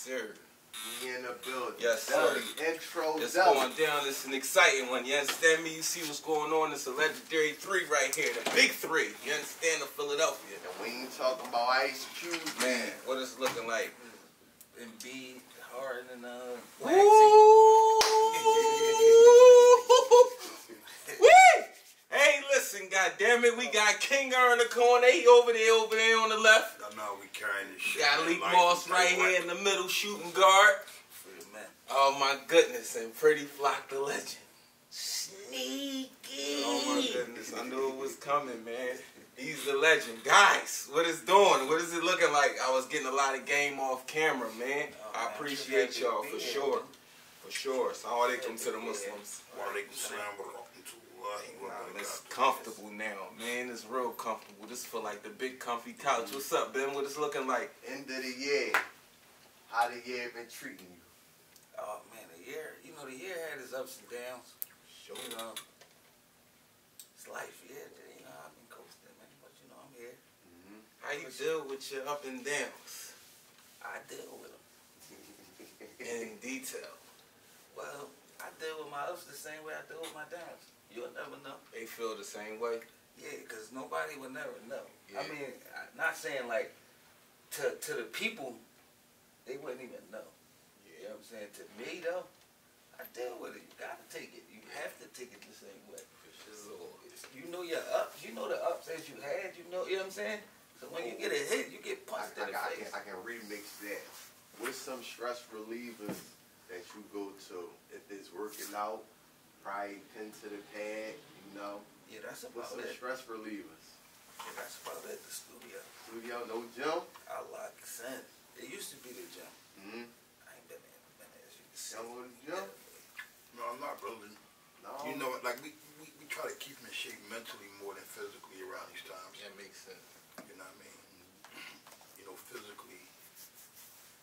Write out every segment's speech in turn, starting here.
sir. We in the building. Yes, sir. Intro. It's going down. It's an exciting one. You understand me? You see what's going on? It's a legendary 3 right here. The big 3. You understand? The Philadelphia. And we ain't talking about Ice Cube. Man, what is it looking like? Embiid, Harden, and Woo! Hey, listen, goddammit, we got Kinger in the corner. He over there on the left. No, we carrying this shit. Got Lik Moss right here in the middle, shooting guard. Oh my goodness, and Pretty Flock the legend. Sneaky. Oh my goodness, I knew it was coming, man. He's the legend. Guys, what is doing? What is it looking like? I was getting a lot of game off camera, man. I appreciate y'all for sure. For sure. Assalamu alaikum to the Muslims. It's comfortable now, man. It's real comfortable. This feel like the big comfy couch. What's up, Ben? What it's looking like? End of the year. How the year been treating you? Oh man, the year had its ups and downs. Sure. You know, it's life, yeah. You know, I've been coasting, man, but you know, I'm here. How you deal with your up and downs? I deal with them. In detail. Well, I deal with my ups the same way I deal with my downs. You'll never know. They feel the same way? Yeah, because nobody will never know. Yeah. I mean, I'm not saying like to the people, they wouldn't even know. You know what I'm saying? To me, though, I deal with it. You got to take it. You have to take it the same way. You know your ups. You know the ups as you had. You know what I'm saying? So when you get a hit, you get punched in the face. I can remix that. With some stress relievers that you go to, if it's working out, probably pen to the pad, you know. Yeah, that's with about some it. stress relievers. Yeah, that's about it. The studio. Studio, no gym? I like it. It used to be the gym. I ain't been there as you can see. Y'all go to the gym? No, I'm not really. No. You know, like we try to keep in shape mentally more than physically around these times. That makes sense. You know what I mean? You know, physically,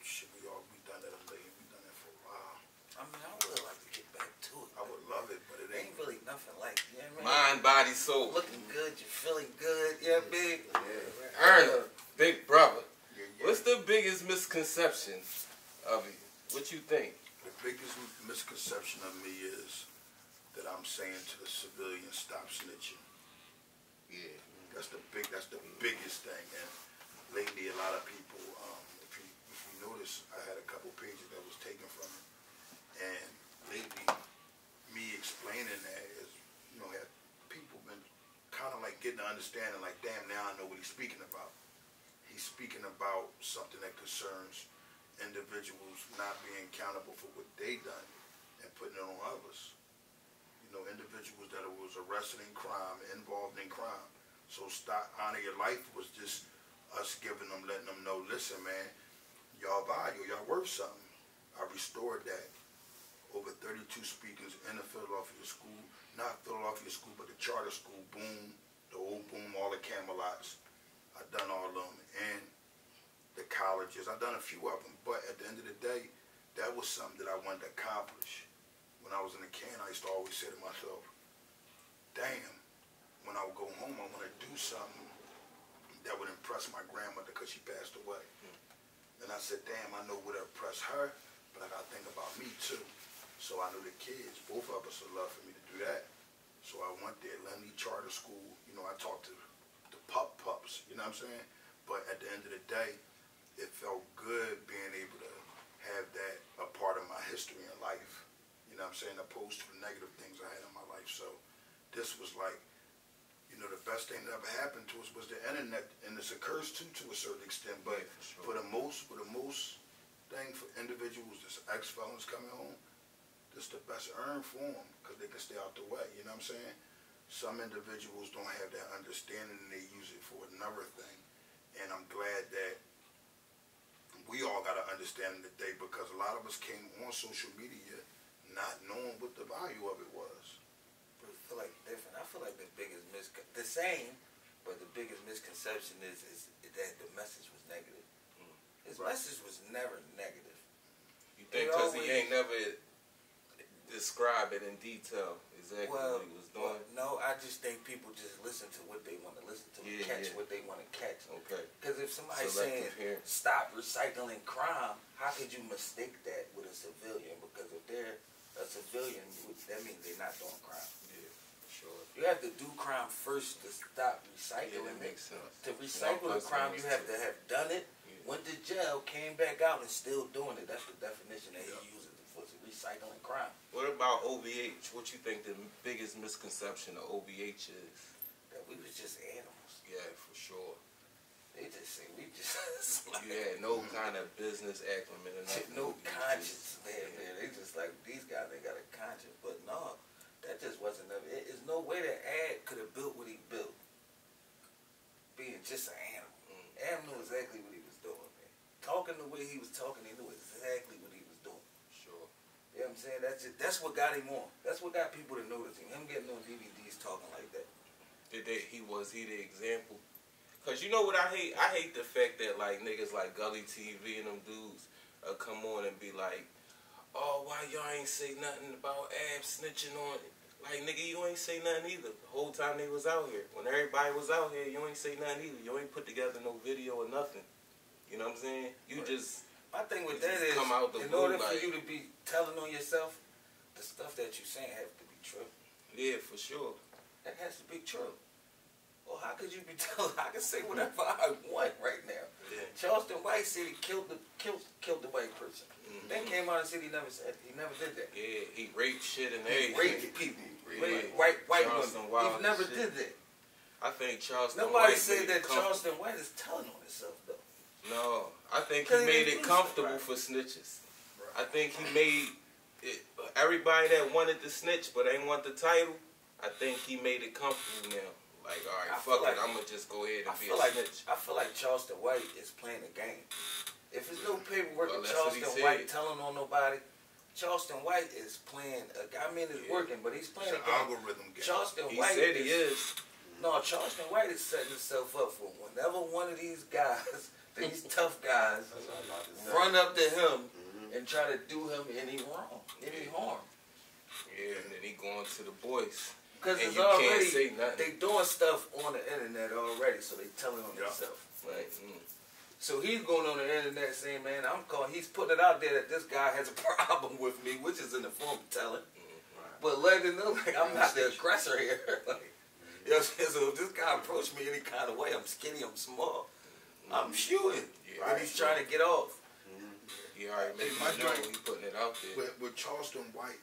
shit, we done that a million. We done that for a while. I mean, I would like to get back to it. I would love it, but it Ain't ain't. really nothing like, you know what I mean? Mind, body, soul. Looking good, you're feeling good, yeah, big. Yeah. Erna, big brother. Yeah. What's the biggest misconception of you? What you think? The biggest misconception of me is that I'm saying to the civilians, stop snitching. Yeah. That's the biggest thing. And lately, a lot of people, if you notice, I had a couple pages that was taken from it. And lately, me explaining that is, you know, have people been kind of like getting to understanding, like, damn, now I know what he's speaking about. He's speaking about something that concerns individuals not being accountable for what they done and putting it on others. You know, individuals that was arrested in crime, involved in crime. So stop, honor your life was just us giving them, letting them know, listen, man, y'all value, y'all worth something. I restored that. Over 32 speakers in the Philadelphia school, not Philadelphia school, but the charter school, Boom, the old Boom, all the Camelots. I've done all of them, and the colleges. I've done a few of them, but at the end of the day, that was something that I wanted to accomplish. When I was in the can, I used to always say to myself, damn, when I would go home, I want to do something that would impress my grandmother because she passed away. And I said, damn, I know what would impress her, but I got to think about me too. So I knew the kids, both of us would love for me to do that. So I went there, Lenny Charter School. You know, I talked to the pups, you know what I'm saying? But at the end of the day, it felt good being able to have that a part of my history in life. You know what I'm saying? Opposed to the negative things I had in my life. So this was like, you know, the best thing that ever happened to us was the internet, and it's a curse too to a certain extent. But for the most thing for individuals, this ex-felons coming home, this the best earn for them because they can stay out the way. You know what I'm saying? Some individuals don't have that understanding and they use it for another thing. And I'm glad that we all got to understand today because a lot of us came on social media not knowing what the value of it was. But I feel like different. I feel like the biggest the same, but the biggest misconception is that the message was negative. His message was never negative. You think because he ain't never describe it in detail exactly what he was doing? No, I just think people just listen to what they want to listen to, catch what they want to catch. Okay. Because if somebody's saying stop recycling crime, how could you mistake that with a civilian? Because if they're a civilian, that means they're not doing crime. Yeah, sure. You have to do crime first to stop recycling. Yeah, that makes sense. To recycle a crime, you have to have done it, went to jail, came back out, and still doing it. That's the definition that he uses for recycling crime. What about OVH? What you think the biggest misconception of OVH is? That we was just animals. Yeah, for sure. They just say we just like, you had no kind of business acumen or nothing. No conscience, man. They just like, these guys ain't got a conscience. But no, that just wasn't of it. There's no way that Ad could have built what he built. Being just an animal. Ad knew exactly what he was doing, man. Talking the way he was talking, he knew exactly what he was doing. Sure. You know what I'm saying? That's what got him on. That's what got people to notice him. Him getting on DVDs talking like that. Was he the example? Cause you know what I hate? I hate the fact that like niggas like Gully TV and them dudes come on and be like, oh, why y'all ain't say nothing about Ab snitching on it? Like, nigga, you ain't say nothing either. The whole time they was out here. When everybody was out here, you ain't say nothing either. You ain't put together no video or nothing. You know what I'm saying? You just... My thing with that is, come out the in order for you to be telling on yourself, the stuff that you saying has to be true. Yeah, for sure. That has to be true. Well, how could you be telling? I can say whatever I want right now. Yeah. Charleston White said he killed the white person. Then came out and said he never did that. Yeah, he raped shit and He everything. raped people. White women. He never did that. I think Charleston Nobody White said that Charleston White is telling on himself though. No, I think he made it comfortable for snitches. I think he made it, everybody that wanted to snitch but ain't want the title, I think he made it comfortable now. Like, all right, fuck it, I'm going to just go ahead and be a snitch. I feel like Charleston White is playing a game. If there's no paperwork of Charleston White telling on nobody, Charleston White is playing a game. I mean, it's working, but he's playing a game. Algorithm game. Charleston He White said he is. No, Charleston White is setting himself up for whenever one of these guys, these tough guys, run up to him and try to do him any wrong, any harm. Yeah, and then he going to the boys. Because and it's you already, can't say nothing. they doing stuff on the internet already, so they telling on themselves. Right. So he's going on the internet saying, man, he's putting it out there that this guy has a problem with me, which is in the form of telling. But letting them know, like, I'm not the aggressor here. Like, you know what I'm saying? So if this guy approached me any kind of way, I'm skinny, I'm small, I'm shooting. And he's trying to get off. He already made my joint, he putting it out there. With Charleston White,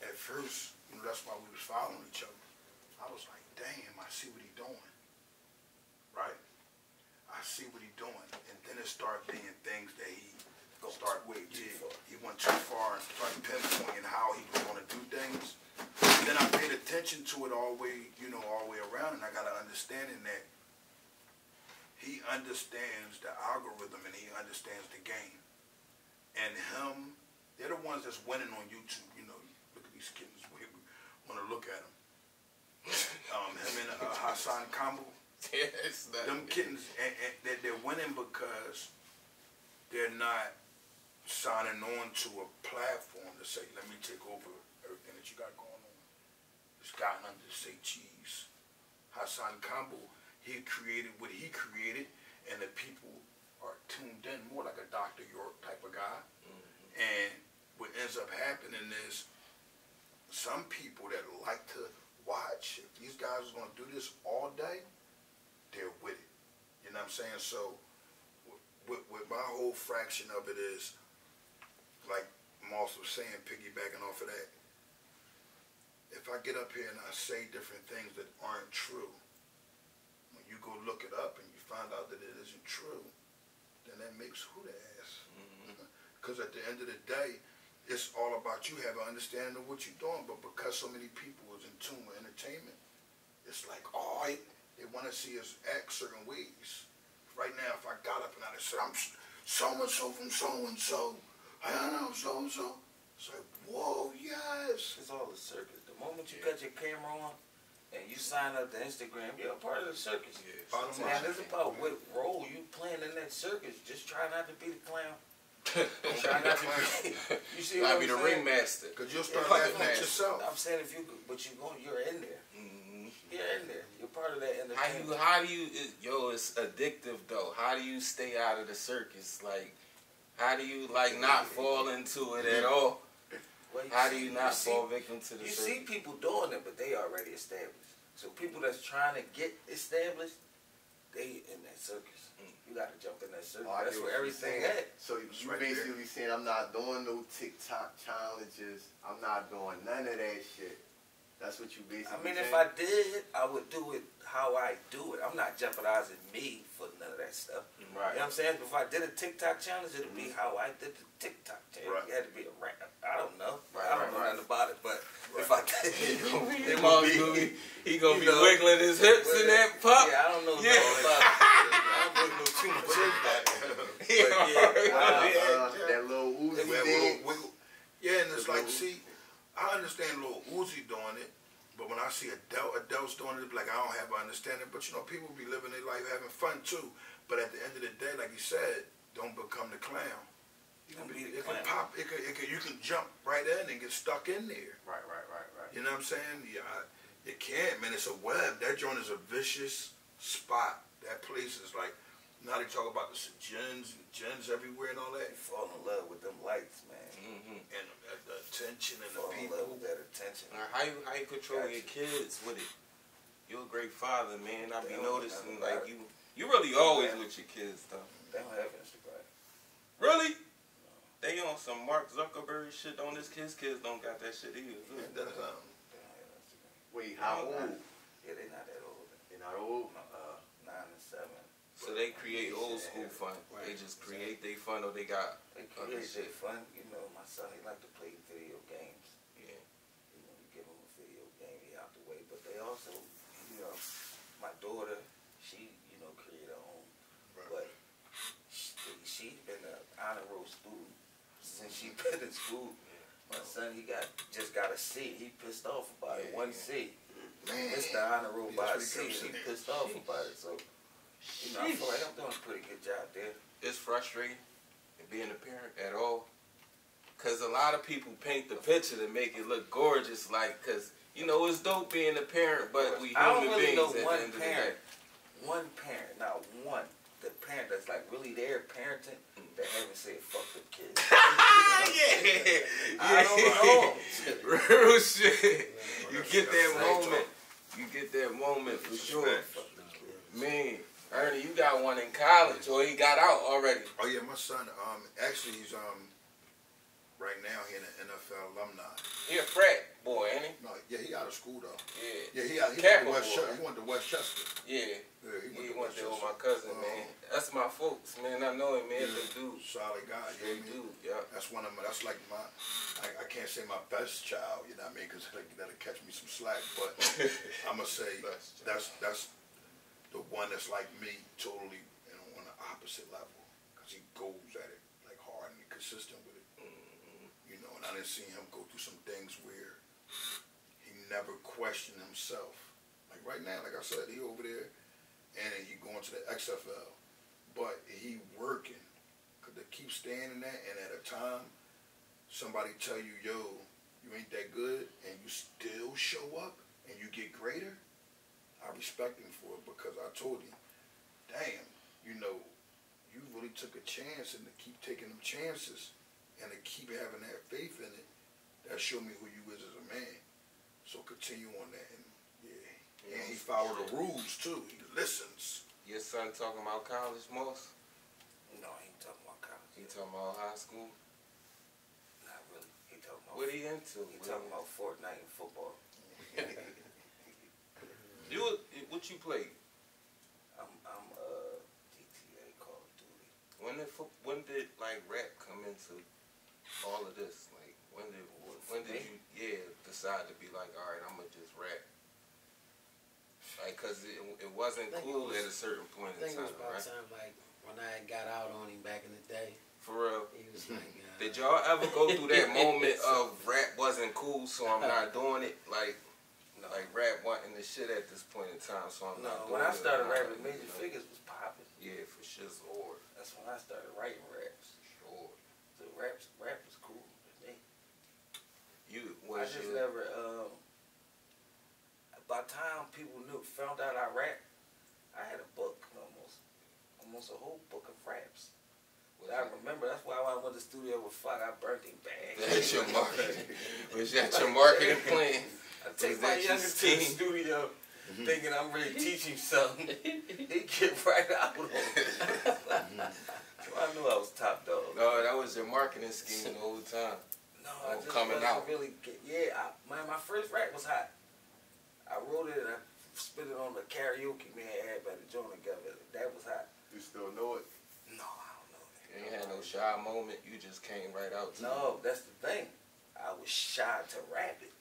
at first, you know, that's why we was following each other. I was like, damn, I see what he doing. Right? I see what he doing. And then it started being things that he started with. He went too far and started pinpointing how he was going to do things. And then I paid attention to it all the way, you know, all the way around, and I got an understanding that he understands the algorithm and he understands the game. And him, they're the ones that's winning on YouTube, you know. Look at these kittens. We want to look at them. Him and Hassan Campbell. Them kittens, and they're winning because they're not signing on to a platform to say, let me take over everything that you got going on. It's gotten under to say cheese. Hassan Campbell, he created what he created, and the people are tuned in more like a Dr. York type of guy. And what ends up happening is some people that like to watch, if these guys are going to do this all day, they're with it. You know what I'm saying? So with my whole fraction of it is, like Moss was saying, piggybacking off of that, if I get up here and I say different things that aren't true, when you go look it up and you find out that it isn't true, then that makes who the ass. Because at the end of the day, it's all about you having an understanding of what you're doing. But because so many people is in tune with entertainment, it's like, oh, they want to see us act certain ways. Right now, if I got up and I said, I'm so-and-so from so-and-so, I don't know, so-and-so, it's like, whoa, yes. It's all a circus. The moment you cut your camera on and you sign up to Instagram, you're a part of the circus. Bottom line. And it's about what role you playing in that circus. Just try not to be the clown. Try not to be. You see what I'm be the saying? ringmaster. Because you'll start Yeah, laughing at yourself. I'm saying if you, but you're in there. You're in there. You're part of that entertainment. How do you, yo, it's addictive though. How do you stay out of the circus? Like, how do you, like, not fall into it at all? Well, How do you not fall victim to the You circus? see people doing it, but they already established. So people that's trying to get established, they in that circus. You got to jump in that circus. That's where everything at. So you basically saying I'm not doing no TikTok challenges. I'm not doing none of that shit. That's what you basically I mean, saying? if I did, I would do it how I do it. I'm not jeopardizing me for none of that stuff. Right. You know what I'm saying? If I did a TikTok challenge, it would be how I did the TikTok challenge. Right. It had to be a rap. I don't know. Right, I don't know nothing about it, but if I did, he gonna be wiggling his hips in that pup. Yeah, I don't know Yeah. nothing about it. I don't know too much about it. That little Uzi thing. Yeah, and it's like, see, I understand little Uzi doing it, but when I see adults doing it, like, I don't have an understanding. But, you know, people be living their life having fun, too. But at the end of the day, like you said, don't become the clown. You can pop, you can jump right in and get stuck in there. Right. You know what I'm saying? Yeah, you can't, man. It's a web. That joint is a vicious spot. That place is like, now they talk about the gens everywhere and all that. You fall in love with them lights, man. And the attention and the Fall in people. love with that attention. How you control your kids with it? You're a great father, man. I be noticing, like, you really always with your kids, though. They don't have Instagram. Really? They on some Mark Zuckerberg shit on this kids. Kids don't got that shit either. They don't have Instagram. Wait, how old? Yeah, they not that old. They're not old? 9 and 7. So they create old school fun. They just create their fun, or they got They create their fun. You know, my son, he like to play video games. Yeah. You know, you give him a video game, he out the way. But they also, you know, my daughter, she, you know, create her own. But she been an honor roll student since she been in school. My son, he just got a C. He pissed off about it. 1 C. Missed the honor roll by a C. He pissed off about it. So, you know, I feel like I'm doing a pretty good job there. It's frustrating being a parent at all. Because a lot of people paint the picture to make it look gorgeous. Like, because, you know, it's dope being a parent, but we human I don't really beings know at the one end of the parent. day. One parent, not one. The parent that's like really there parenting that haven't said fuck the kids. I don't know. Real shit. You get that moment. You get that moment for sure. Man, Ernie, you got one in college, or he got out already. Oh yeah, my son. Actually, he's right now he in the NFL alumni. He a frat boy, ain't he? No, yeah, he out of school though. Yeah. Yeah, he went to Westchester. Yeah. He went there with my cousin, man. That's my folks, man. I know him, man. Good dude. Solid guy. You know what I mean? Dude, yeah. That's one of my. That's like my. I can't say my best child. You know what I mean? Because that'll catch me some slack. But I'm gonna say that's the one that's like me, totally, you know, on the opposite level. Because he goes at it like hard and consistent with it. You know, and I didn't see him go through some things where he never questioned himself. Like right now, like I said, he over there, and he going to the XFL, but he working. Cause they keep staying in that, and at a time, somebody tell you, yo, you ain't that good, and you still show up, and you get greater. I respect him for it because I told him, damn, you know, you really took a chance, and to keep taking them chances, and to keep having that faith in it, that showed me who you is as a man. So continue on that, and yeah, and he followed the rules too. He listens. Your son talking about college, Moss? No, he ain't talking about college. He talking about high school? Not really. He talking about. What he into? He talking about Fortnite and football. What you play? I'm GTA, Call of Duty. When did like rap come into all of this? Like when did you decide to be like, all right, I'm gonna just rap? Like, cause it wasn't cool at a certain point in time, I think it was about right? time, like, when I got out on him back in the day. For real. He was like, Did y'all ever go through that moment of rap wasn't cool, so I'm not doing it? Like rap wasn't the shit at this point in time, so I'm not doing it. When I started rapping, Major Figures was popping. Yeah, for sure. That's when I started writing raps. Sure. found out I rap, I had a book almost a whole book of raps. What I remember, that's why I went to the studio with Fuck, I burnt him bad. That's your marketing. Was that your marketing plan? I take my youngest to the studio thinking I'm ready to teach him something. He get right out on me. So I knew I was top dog. No, that was your marketing scheme the whole time. No, I just coming wasn't out. really my first rap was hot. I wrote it and I spit it on the karaoke man had by the joint together. That was hot. You still know it? No, I don't know that. You ain't had no shy moment. You just came right out to No, that's the thing. I was shy to rap it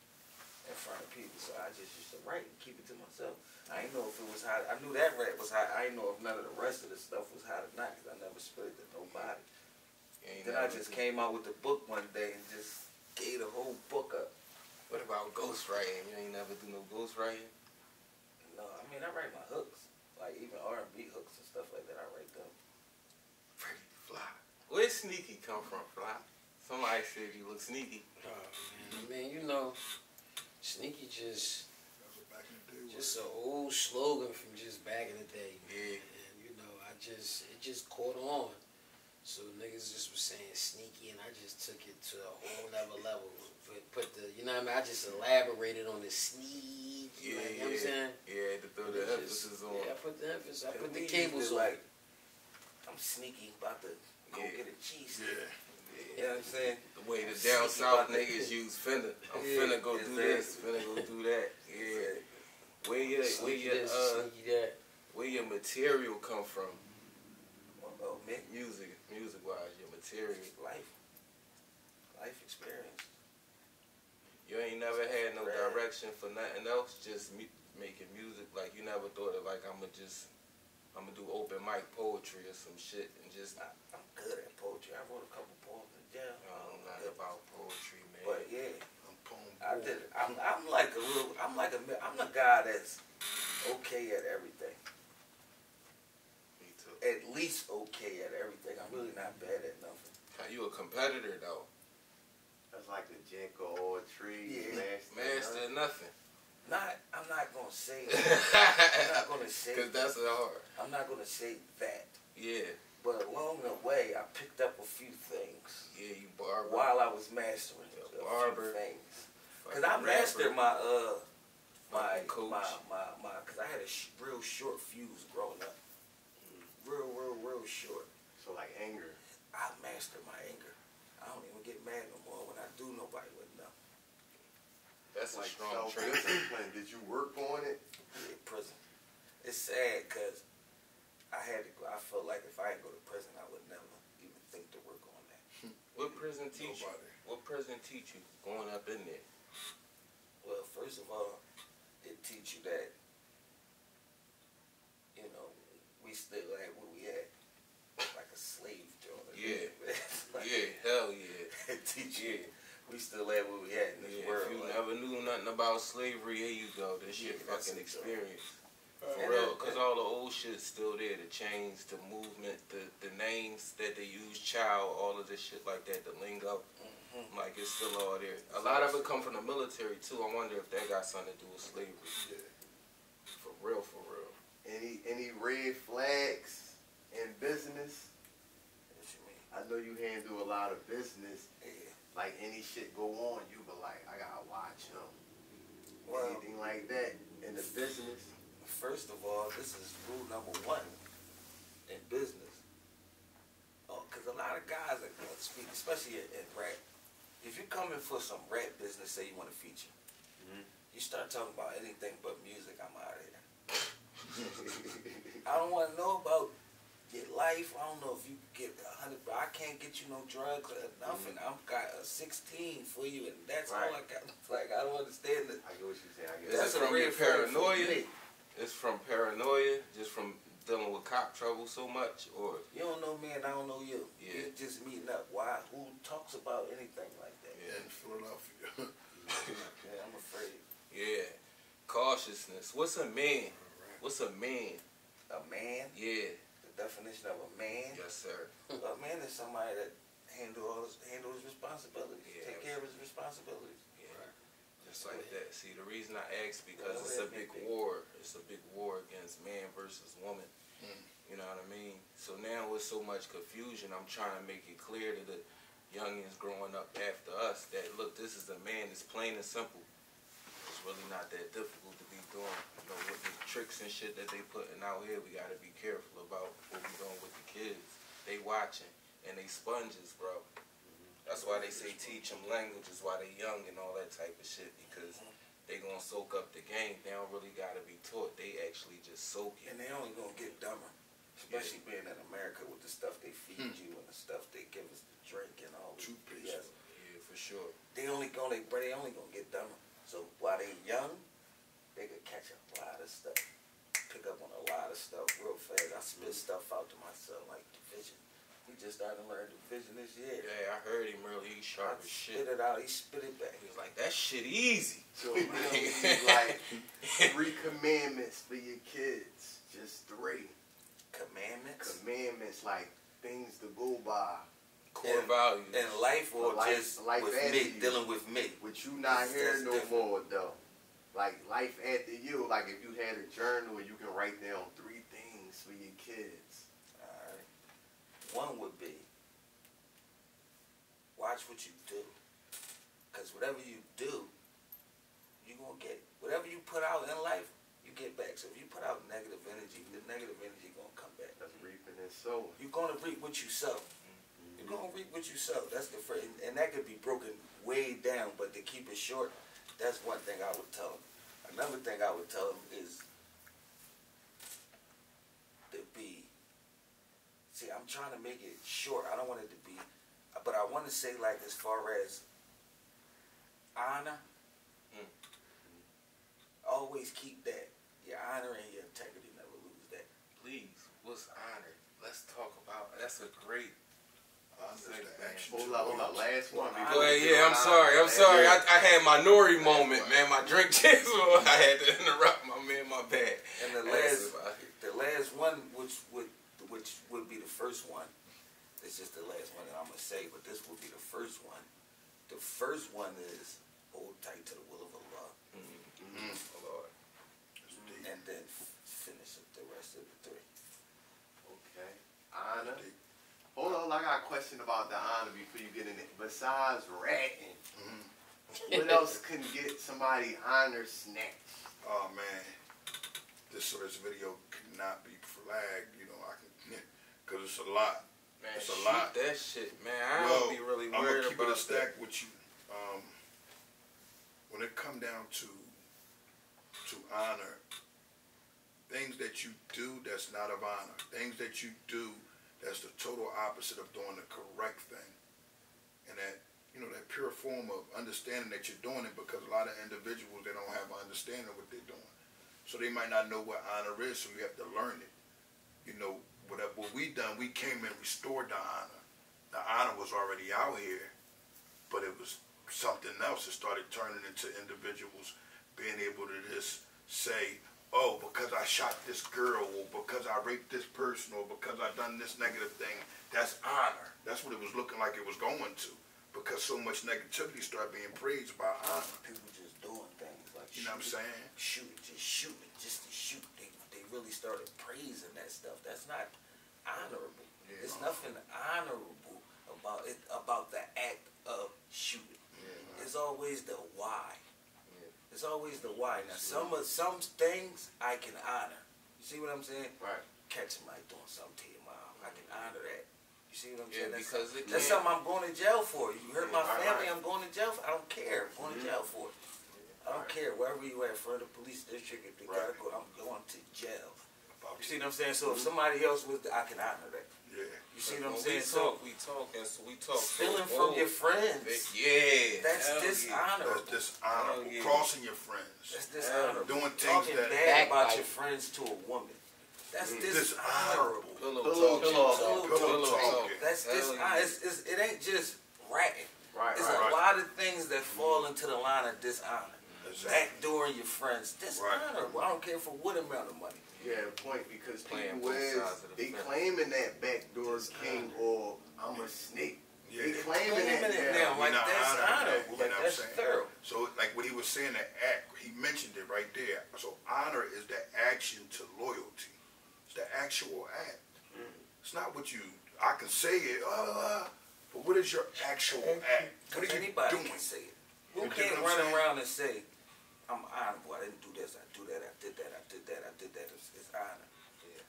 in front of people, so I just used to write and keep it to myself. I didn't know if it was hot. I knew that rap was hot. I didn't know if none of the rest of the stuff was hot or not, because I never spit it to nobody. Then I just came out with the book one day and just gave the whole book up. What about ghostwriting? You ain't never do no ghostwriting? No, I mean, I write my hooks. Like, even R&B hooks and stuff like that, I write them. Pretty fly. Where Sneaky come from, Fly? Somebody said you look sneaky. Oh, man, you know, Sneaky just That's what back in the day was. just an old slogan from just back in the day. Yeah. And you know, it just caught on. So niggas just was saying sneaky, and I just took it to a whole nother level. Put the, you know what I mean? I just elaborated on the sneak. Yeah, like, you know what I'm saying? Yeah, to throw the emphasis on. Yeah, I put the emphasis. I put the We cables used to, on. like, I'm sneaky about to go get a cheese. Yeah. You know what I'm saying? The way the I'm down sneaky south about that. niggas use finna. I'm Yeah, finna go do this, exactly. finna go do that. Yeah. Sneaky this, sneaky that. Where your material come from? Oh, man. Music wise, your material. Life experience. You ain't never had no direction for nothing else, just making music. Like you never thought of like I'ma do open mic poetry or some shit and just. I'm good at poetry. I wrote a couple poems in jail. I don't know about poetry, man. But yeah, I'm poem I poor. did it. I'm the guy that's okay at everything. Me too. At least okay at everything. I'm really not bad at nothing. Are you a competitor though? That's like the jack of all trees, Yeah. Master of nothing. I'm not gonna say. I'm not gonna say. Cause that's hard. I'm not gonna say that. Yeah. But along the way, I picked up a few things Yeah, you barber. while I was mastering You're a a barber. few things. Fucking Cause I mastered rapper. my coach. cause I had a real short fuse growing up. Real short. So like anger. I mastered my anger. I don't even get mad no more. When I do, nobody would know. That's a Like strong trait. self-discipline. Did you work on it? Yeah, prison. It's sad because I felt like if I didn't go to prison, I would never even think to work on that. What prison teach you? Nobody. What prison teach you going up in there? Well, first of all, it teach you that, you know, we still at where we at, like a slave joint. Yeah. Like, Yeah, hell yeah. it teach you we still at where we at in this Yeah, world. if you like, never knew nothing about slavery, here you go. This your Yeah, that's fucking it, though. experience. For And real, it- because all the old shit's still there. The chains, the movement, the names that they use, child, all of this shit like that, the lingo. Like, it's still all there. A lot of it come from the military, too. I wonder if that got something to do with slavery. Yeah. For real, for real. Any red flags in business? What you mean? I know you handle a lot of business. Yeah. Like any shit go on, you be like, I gotta watch him. Well, Anything like that in the business? first of all, this is rule number one in business. Because a lot of guys that speak, especially in rap, if you're coming for some rap business, say you want to feature, you start talking about anything but music, I'm out of here. I don't want to know about your life. I don't know if you get 100, but I can't get you no drugs or nothing. I've got a 16 for you, and that's all I got. Like, I don't understand it. I get what you're saying. I get Is That's it a from red your flag for paranoia? me. It's from paranoia, just from dealing with cop trouble so much, or You don't know me and I don't know you. Yeah. It's just meeting up. Why? Who talks about anything like that? Yeah. In Philadelphia. Yeah, I'm afraid. yeah, cautiousness. What's a man? What's a man? A man, Yeah, the definition of a man, yes sir. a man is somebody that handle his responsibilities, Yeah. take care of his responsibilities. Yeah, just like that. See, the reason I asked because it's a big war. It's a big war against man versus woman. You know what I mean? So now with so much confusion, I'm trying to make it clear to the youngins growing up after us that, look, this is a man. It's plain and simple. It's really not that difficult to be doing. You know, with the tricks and shit that they putting out here, we got to be careful about what we doing with the kids. They watching, and they sponges, bro. That's why they say teach them languages while they young and all that type of shit, because they gonna soak up the game. They don't really gotta be taught. They actually just soak it. And they only gonna get dumber. Especially being in America with the stuff they feed you and the stuff they give us to drink and all this. Yeah, for sure. They only gonna get dumber. So while they young, they could catch a lot of stuff. Pick up on a lot of stuff real fast. I spit stuff out to myself like division. He just started to learn division this year. Yeah, I heard him really. He's sharp as shit. Spit it out, he spit it back. He was like, that shit easy. So like 3 commandments for your kids. Just 3. Commandments? Commandments, like things to go by. Core values. In life or just life with me, dealing with me. But you not here no more though. Like life after you, like if you had a journal, you can write down 3 things for your kids. Alright. One would be, watch what you do. Because whatever you do, you're going to get, whatever you put out in life, you get back. So if you put out negative energy, the negative energy going to come back. That's reaping and sowing. You're going to reap what you sow. You're going to reap what you sow. That's the first, and that could be broken way down, but to keep it short, that's one thing I would tell them. Another thing I would tell them is to be, see, I'm trying to make it short. I don't want it to be, but I want to say like as far as honor, always keep that. Your honor and your integrity, never lose that. Please, what's honor? Let's talk about, that's a great Hold up, last one. Go ahead, yeah, I'm sorry. I had my Nori moment, man. My drink chance, I had to interrupt my man, my bad. And the last one, which would be the first one, it's just the last one that I'm gonna say, but this will be the first one. The first one is hold tight to the will of Allah. Lord. And then finish up the rest of the 3. Okay. Honor. Hold on, I got a question about the honor before you get in it. Besides ratting, what else can get somebody honor snatched? Oh man, this video cannot be flagged. You know, because it's a lot. Man, it's a lot. That shit, man. I don't be really worried I'm gonna keep it a about stack with you. When it come down to honor, things that you do that's not of honor, things that you do that's the total opposite of doing the correct thing. And that, you know, that pure form of understanding that you're doing it, because a lot of individuals, they don't have an understanding of what they're doing. So they might not know what honor is, so you have to learn it. You know, what we done, we came and restored the honor. The honor was already out here, but it was something else. It started turning into individuals being able to just say, oh, because I shot this girl, or because I raped this person, or because I done this negative thing, that's honor. That's what it was looking like it was going to, because so much negativity started being praised by honor. People just doing things like, you know what I'm saying? Shoot it, just to shoot. They really started praising that stuff. That's not honorable. Yeah. There's nothing honorable about it, about the act of shooting. Yeah. It's always the why. It's always the why. Now, some things I can honor. You see what I'm saying? Right. Catch somebody doing something to your mom. I can honor that. You see what I'm Yeah, saying? because that's something I'm going to jail for. You hurt my family, I'm going to jail for. I don't care. I'm going to jail for it. I don't care. Wherever you at, for the police district, if they gotta go, I'm going to jail. You see what I'm saying? So if somebody else was, I can honor that. Yeah. You see what I'm saying? We talk. Stealing from your friends. Yeah. That's dishonorable. That's dishonorable. Crossing your friends. That's dishonorable. Doing things Talking that bad about your friends to a woman. That's dishonorable. Pillow talk. That's dishonor. It ain't just ratting. Right. There's a lot of things that fall into the line of dishonor. Backdooring your friends. Dishonorable. I don't care for what amount of money. Yeah, point, because Playing people both sides of the they fence. claiming that backdoor king, or I'm a snake. Yeah, They claiming Claiming that it now. now, like not that's honoring that, honorable. you Like know what I'm that's saying? thorough. So like what he was saying the act, he mentioned it right there. So honor is the action to loyalty. It's the actual act. It's not what you, I can say it, but what is your actual act? What are you Anybody doing? can say it. Who can't run around and say, I'm honorable, I didn't do this, I do that, I did that, I did that, I did that. It's honor. Yeah.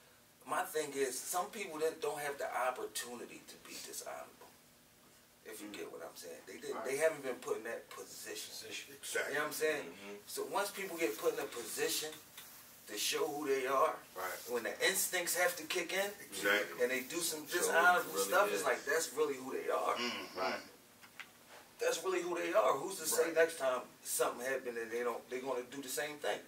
My thing is, some people that don't have the opportunity to be dishonorable. If you get what I'm saying. They haven't been put in that position. Exactly. You know what I'm saying? So once people get put in a position to show who they are, when the instincts have to kick in, and they do some dishonorable stuff, it's like that's really who they are. Right. That's really who they are. Who's to say next time something happened and they're gonna do the same thing?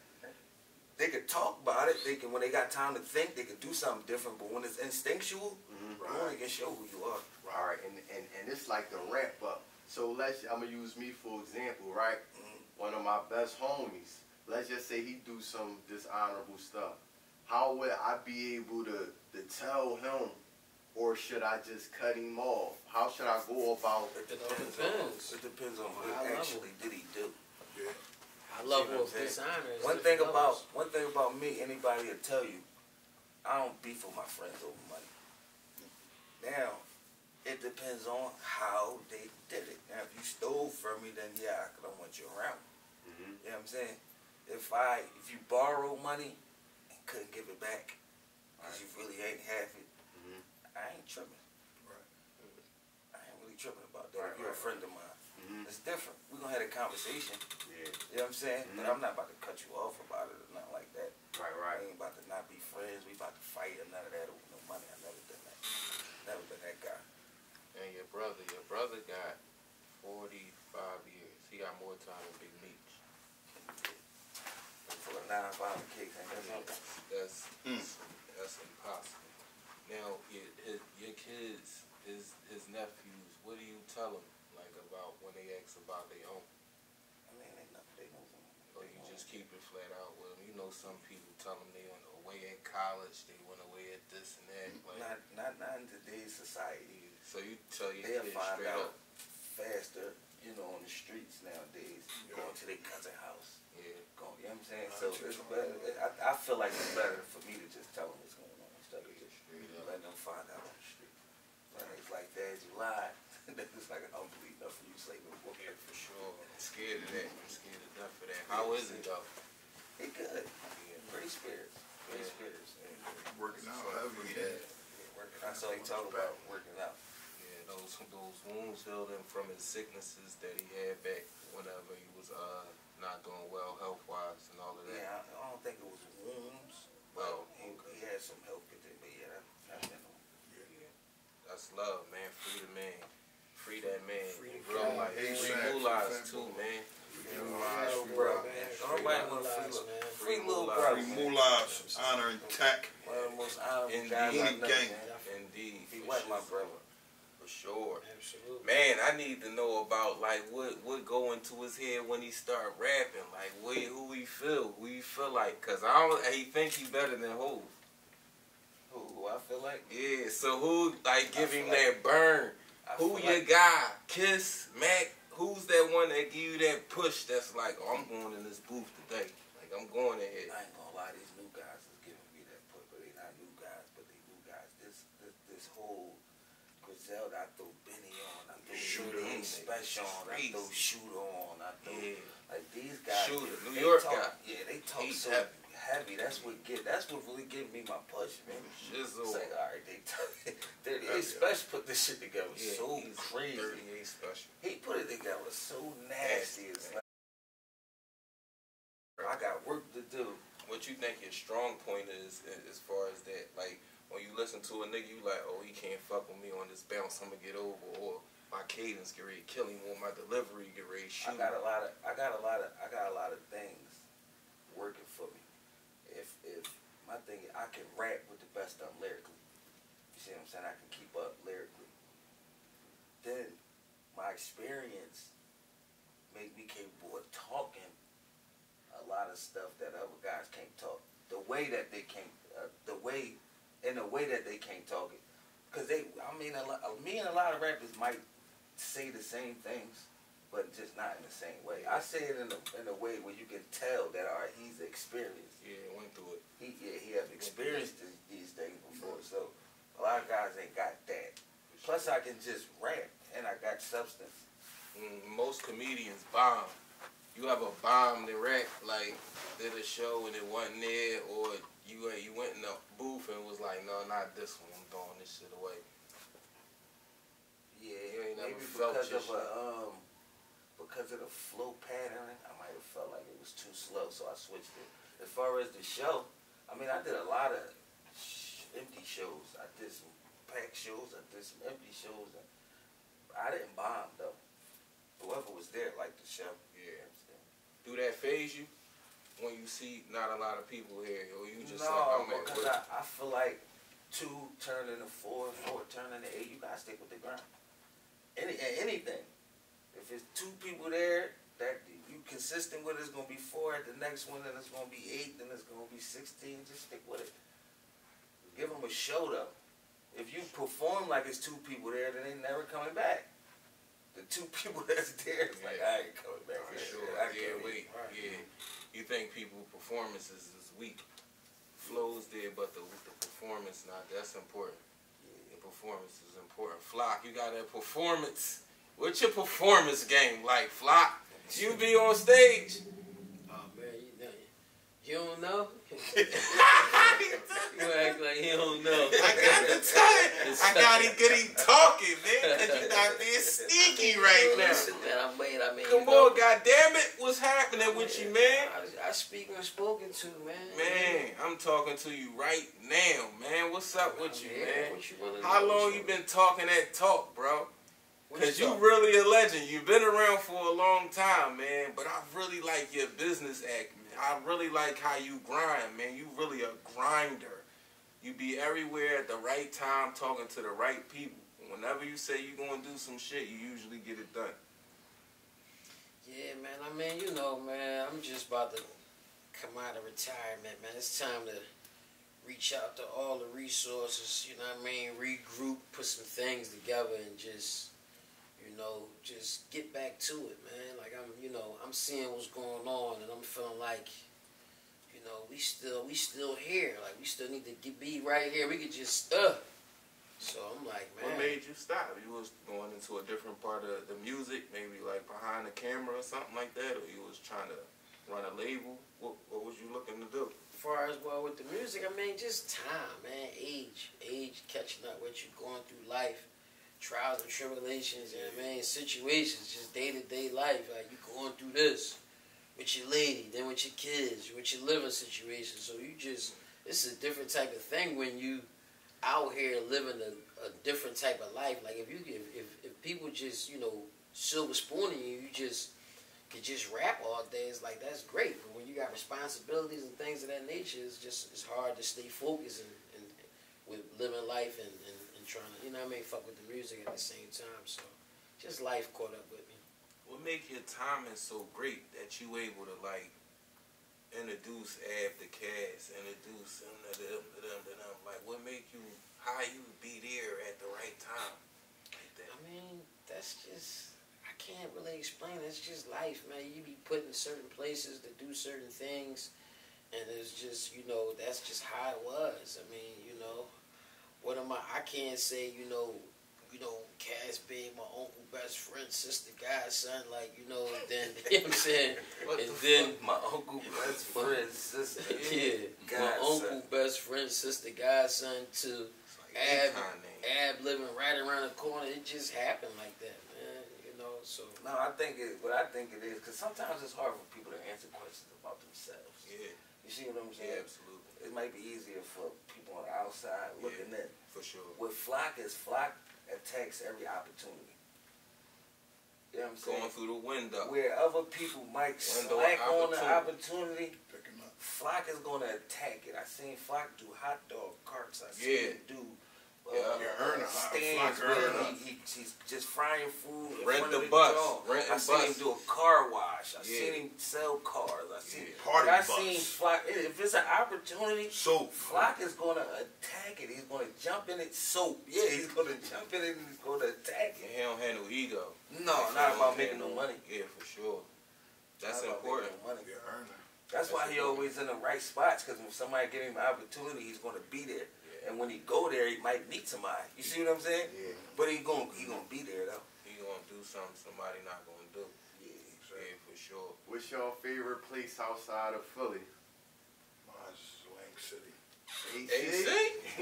They could talk about it. They can, when they got time to think, they could do something different. But when it's instinctual, you only can show who you are. All right, and it's like the ramp up. So I'm gonna use me for example, right? One of my best homies. Let's just say he do some dishonorable stuff. How would I be able to tell him, or should I just cut him off? How should I go about? It depends on what actually did he do. Yeah. I love what dishonor is. One thing about me, anybody will tell you, I don't beef with my friends over money. Now, it depends on how they did it. Now, if you stole from me, then yeah, I don't want you around. You know what I'm saying? If you borrow money and couldn't give it back, because you really ain't have it, I ain't tripping. I ain't really tripping about that. If you're a friend of mine, it's different. We're going to have a conversation. You know what I'm saying? But I'm not about to cut you off about it or nothing like that. I ain't about to not be friends. We about to fight or none of that over no money. I've never done that. Never been that guy. And your brother got 45 years. He got more time than Big Meech. For a 9-5 case, ain't that something? That's impossible. Now, your kids, his nephews, what do you tell them, like, about when they ask about their own? I mean, ain't nothing they know. Or you just keep it flat out with them? You know, some people tell them they went away at college, they went away at this and that. Like, not in today's society. So you tell your They'll kids find straight out up. faster, you know, on the streets nowadays. Going to their cousin's house. Yeah. Going, you know what I'm saying? So it's better. I feel like it's better for me to just tell them what's going on instead of just letting them find out on the street. But it's like, Dad, you lied. It's like, I don't believe nothing you say no more. Yeah, for sure. I'm scared of that. I'm scared to death of that. How is it though? He good. Great spirits. Great spirits. Working out heavy. Working. That's all he talk about, working out. Yeah, those wounds healed him from his sicknesses that he had back whenever he was not doing well health wise and all of that. Yeah, I don't think it was wounds. Well, he had some health condition, but yeah, that's been on. Yeah. That's love, man. Free the man. Free that man. Free In real life. Free mullahs too, man. Little bro, man. Nobody want free little bro. Free mullahs, honor and tech. One of the most honorable guys I know, gang. man. Indeed. He was my brother. For sure. Absolutely. Man, I need to know about like what go into his head when he start rapping. Like who he feel like. Cause he think he better than who. Who I feel like? Yeah, so who like give him that burn? Who your guy? Kiss, Mac? Who's that one that give you that push that's like, oh, I'm going in this booth today. Like I'm going ahead. I ain't gonna lie, these new guys is giving me that push, but they not new guys, but they new guys. This whole Griselda, I throw Benny on, I throw Shooter Special on, I throw Shooter on, I throw like these guys. Shooter, New York guy. Yeah, they talk He's so heavy. That's what really gave me my push, man. It's like, all right, they special put this shit together so crazy. 38 special. He put it together so nasty. It's like, I got work to do. What you think your strong point is as far as that? Like when you listen to a nigga, you like, oh, he can't fuck with me on this bounce. I'ma get over, or my cadence get ready to kill him, or my delivery get ready to shoot. I got a lot of things working for me. If my thing, I can rap with the best of them lyrically. You see what I'm saying? I can keep up lyrically. Then my experience make me capable of talking a lot of stuff that other guys can't talk. The way that they can't, in a way that they can't talk it. Cause me and a lot of rappers might say the same things, but just not in the same way. I say it in a way where you can tell that he's experienced. Yeah, went through it. He has experienced these things before, so a lot of guys ain't got that. Plus, I can just rap, and I got substance. Most comedians bomb. You have a bomb to rap, like did a show and it wasn't there, or you went in the booth and was like, no, not this one. I'm throwing this shit away. Yeah, You ain't never maybe felt because your of because of the flow pattern, I might have felt like it was too slow, so I switched it. As far as the show, I mean, I did a lot of empty shows. I did some packed shows. I did some empty shows. And I didn't bomb though. Whoever was there liked the show. Yeah. Do that phase you when you see not a lot of people here, or you just no, like, because I feel like 2 turn into 4, 4 turn into 8. You gotta stick with the grind. Anything. If it's 2 people there that you consistent with, it's gonna be 4 at the next one, then it's gonna be 8, then it's gonna be 16. Just stick with it. Give them a show though. If you perform like it's 2 people there, then they never coming back. The 2 people that's there, it's like, I ain't coming back. For sure. I Yeah, can't wait. right. Yeah. You think people performances is weak. Flow's there, but the performance not. That's important. The performance is important. Flock, you got that performance. What's your performance game like, Flock? You be on stage. Oh man, you don't know? You act like you don't know. I got to tell you, I got to get him talking, man, because you're not being sneaky right now. Listen, man, I mean, Come on, goddammit, what's happening with you, man? I speak when spoken to, man. Man, I'm talking to you right now, man. What's up with you, man? What you wanna How know? long you been talking that talk, bro? Because you talk? really a legend. You've been around for a long time, man. But I really like your business act, man. I really like how you grind, man. You really a grinder. You be everywhere at the right time talking to the right people. Whenever you say you're going to do some shit, you usually get it done. Yeah, man. I mean, you know, man, I'm just about to come out of retirement, man. It's time to reach out to all the resources, you know what I mean? Regroup, put some things together, and just, you know, just get back to it, man. Like, I'm seeing what's going on, and I'm feeling like, you know, we still here. Like, we still need to be right here. We could just, So I'm like, man. What made you stop? You was going into a different part of the music, maybe like behind the camera or something like that, or you was trying to run a label? What was you looking to do? As far as, well, with the music, I mean, just time, man. Age, catching up with you, going through life, trials and tribulations, and, man, situations, just day-to-day life. Like, you going through this with your lady, then with your kids, with your living situation. So you just, it's a different type of thing when you out here living a different type of life. Like, if people just, you know, silver spooning you, you just could just rap all day, it's like, that's great. But when you got responsibilities and things of that nature, it's hard to stay focused and with living life and trying to, you know what I mean, fuck with the music at the same time. So just life caught up with me. What make your timing so great that you able to, like, introduce Ab the Cast, introduce them to them? Like, what make you, how you be there at the right time? Like that? I mean, that's just, I can't really explain it. It's just life, man. You be put in certain places to do certain things, and it's just, you know, that's just how it was. I mean, you know, I can't say, you know, Cass being my uncle, best friend, sister, godson, like, you know, and then, you know what I'm saying? My uncle, best friend, sister. Yeah, my uncle, best friend, sister, godson, to Ab living right around the corner. It just happened like that, man, you know, so. No, what I think it is, because sometimes it's hard for people to answer questions about themselves. Yeah. You see what I'm saying? Yeah, absolutely. It might be easier for people on the outside looking in. For sure. With Flock attacks every opportunity. You know what I'm saying? Going through the window. Where other people might slack on the opportunity, Flock is going to attack it. I seen Flock do hot dog carts. I seen him do stands where he's just frying food in front of the dog. I seen him do a car wash. I seen him sell cars. I seen Flock. If it's an opportunity, Flock is going to attack it. He's going to jump in it. Yeah, he's going to jump in it and he's going to attack it. And he don't have no ego. No, not about making no money. That's Not about important. making money. You're earning. That's why he always in the right spots, because when somebody give him an opportunity, he's going to be there. Yeah. And when he go there, he might meet somebody. You see what I'm saying? Yeah. But he gonna be there though. He gonna do something somebody not gonna do. Yeah. Yeah, for sure. What's your favorite place outside of Philly? Mine's Lang City. AC?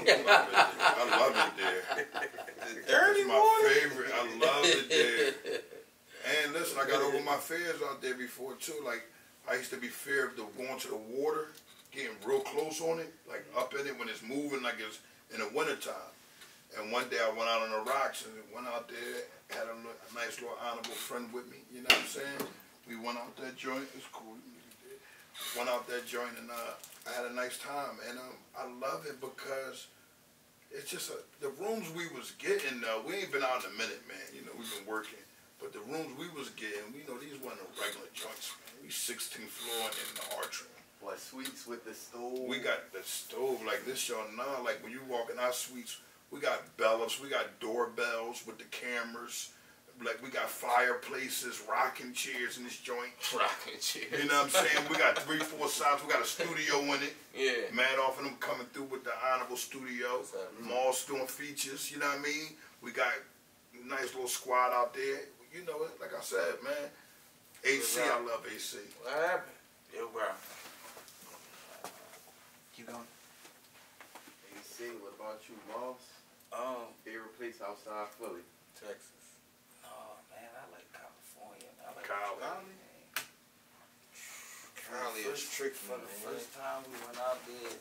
I love it there. The dirty It's my water? favorite. I love it there. And listen, I got over my fears out there before too. Like I used to be feared of going to the water, getting real close on it, like up in it when it's moving, like it's in the wintertime. And one day I went out on the rocks and went out there, had a nice little honorable friend with me. You know what I'm saying? We went out that joint. It's cool. Went out that joint and I had a nice time. And I love it because it's just the rooms we was getting. We ain't been out in a minute, man. You know, we've been working. But the rooms we was getting, you know, these weren't regular joints, man. We 16th floor and in the atrium. What, suites with the stove? We got the stove like this, y'all know. Like when you walk in our suites, we got bellows, we got doorbells with the cameras. Like we got fireplaces, rocking chairs in this joint. Rocking chairs. You know what I'm saying? We got 3, 4 sides. We got a studio in it. Yeah. Mad off of them coming through with the honorable studio. Moss doing features. You know what I mean? We got a nice little squad out there. You know it. Like I said, man. AC, I love AC. What happened? Yo, bro. Keep going. AC, what about you, Moss? Favorite place outside Philly? Texas. Oh man, I like California. I like Cali. Cali is tricky, For the man. first time we went out there,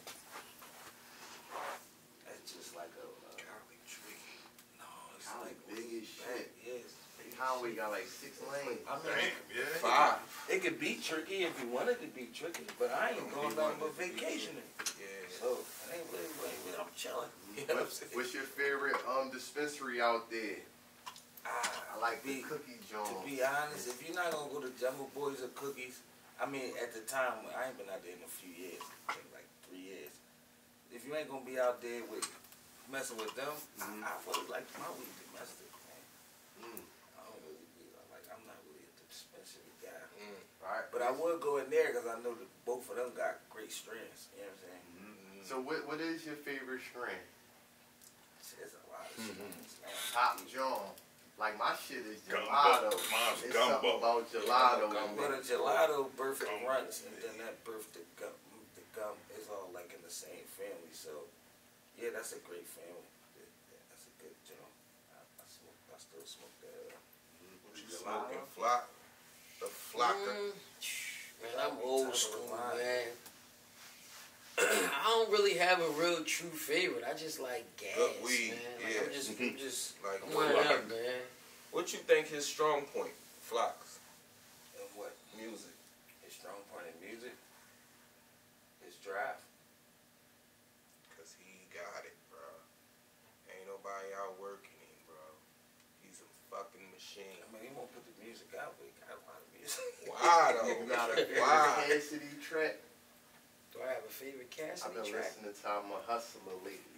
it's just like a. Cali tricky. No, it's Cali like big as shit. Yes. Highway got like 6 lanes. I mean, Yeah. 5. it could be tricky if you wanted to be tricky, but I ain't going down but vacationing. Yeah. So I ain't really, I'm chilling. You know what I'm saying? What's your favorite dispensary out there? I like the Be- cookie To joint. be honest, if you're not gonna go to Jungle Boys or Cookies, I mean, at the time, I ain't been out there in a few years, I think like 3 years. If you ain't gonna be out there with messing with them, I really like my weed domestic, man. I don't really be like, I'm not really a dispensary guy. Right. But I would go in there because I know that both of them got great strands. You know what I'm saying? So what is your favorite strain? There's a lot of strands, man. Top John. Like my shit is Gumbo. gelato. Mine's It's gumbo. something about gelato. Gumbo. But a gelato birthed the Gum. runts, and then that birthed the gum. The gum is all like in the same family. So, yeah, that's a great family. That's a good joint. I still smoke that. What you smoking? Flock? The flocker? Man, I'm old school, man. I I don't really have a real true favorite. I just like gas, Good weed, man. Like, yeah. I'm just Like, I'm one of them, man. what you think his strong point? Flocks. And what? Music. His strong point in music is drive. Cause he got it, bro. Ain't nobody out working him, bro. He's a fucking machine. I mean, he won't put the music out, but he got a lot of music. Why though? You got a favorite Why? Cassidy track? Do I have a favorite I've Cassidy been track? listening to I'm a Hustler lately.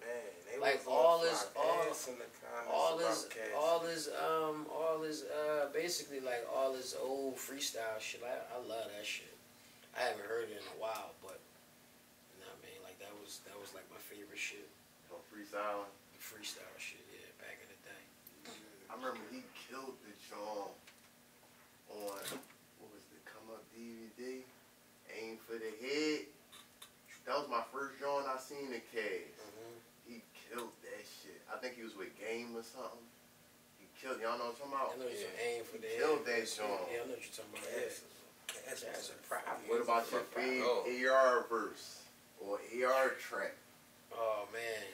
Man, they Like was all on his- Flock ass in the comments all about his, Cass. basically like all his old freestyle shit. I love that shit. I haven't heard it in a while, but you know what I mean. Like that was like my favorite shit. On freestyle. The freestyle shit, yeah, back in the day. I remember he killed the John on what was the Come Up DVD? Aim for the Head. That was my first John I seen in Cass. He killed that shit. I think he was with Game or something. He killed. Y'all know what I'm talking about? I know you're aim for the Killed head. that song. Yeah, I know what you're talking about. Yeah. That's a problem. What about your Oh. favorite AR verse or AR track? Oh man,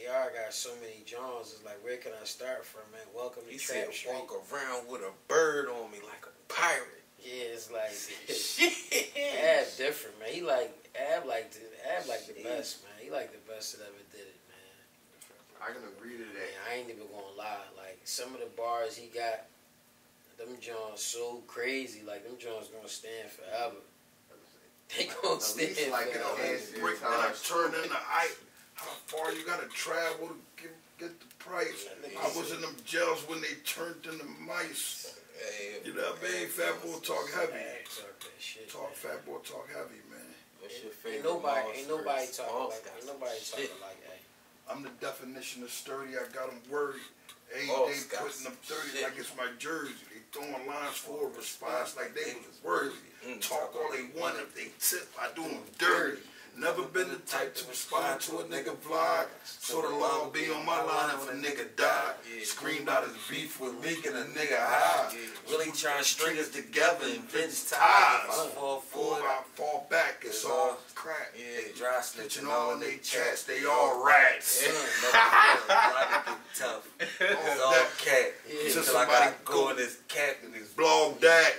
AR got so many genres. It's like, where can I start from, man? Welcome to He said, Trap Street. walk around with a bird on me like a pirate. Yeah, it's like Shit. Ab different, man. He like Ab like the best, man. He like the best that ever did it, man. I can agree to Man, that. I ain't even gonna lie. Like some of the bars he got, them Johns so crazy. Like them Johns gonna stand forever. They gonna At stand least like forever. an ass Break down, turn in the eye. How far you gotta travel to give get the price. I was in them jails when they turned into mice. You know what I mean? Fat boy talk heavy. Talk fat boy talk heavy, man. What's your favorite? Ain't nobody talking like that. I'm the definition of sturdy. I got them worried. Hey, Moss they got putting them 30 shit. like it's my jersey. They throwing lines for a response like they was worthy. Talk all they want. If they tip, I do them dirty. Never been the type to respond to a nigga vlog. So the law be on my line if a nigga die. Screamed out his beef with Lik and a nigga high. Really trying to string us together and vince ties. Ties. Fall Before forward. I fall back, it's all crack. They dry Snitching snitching all in they chats, they all rats. Tough. It's Oh, all that- cat. Till Until I somebody gotta go in his cap and his Blog that.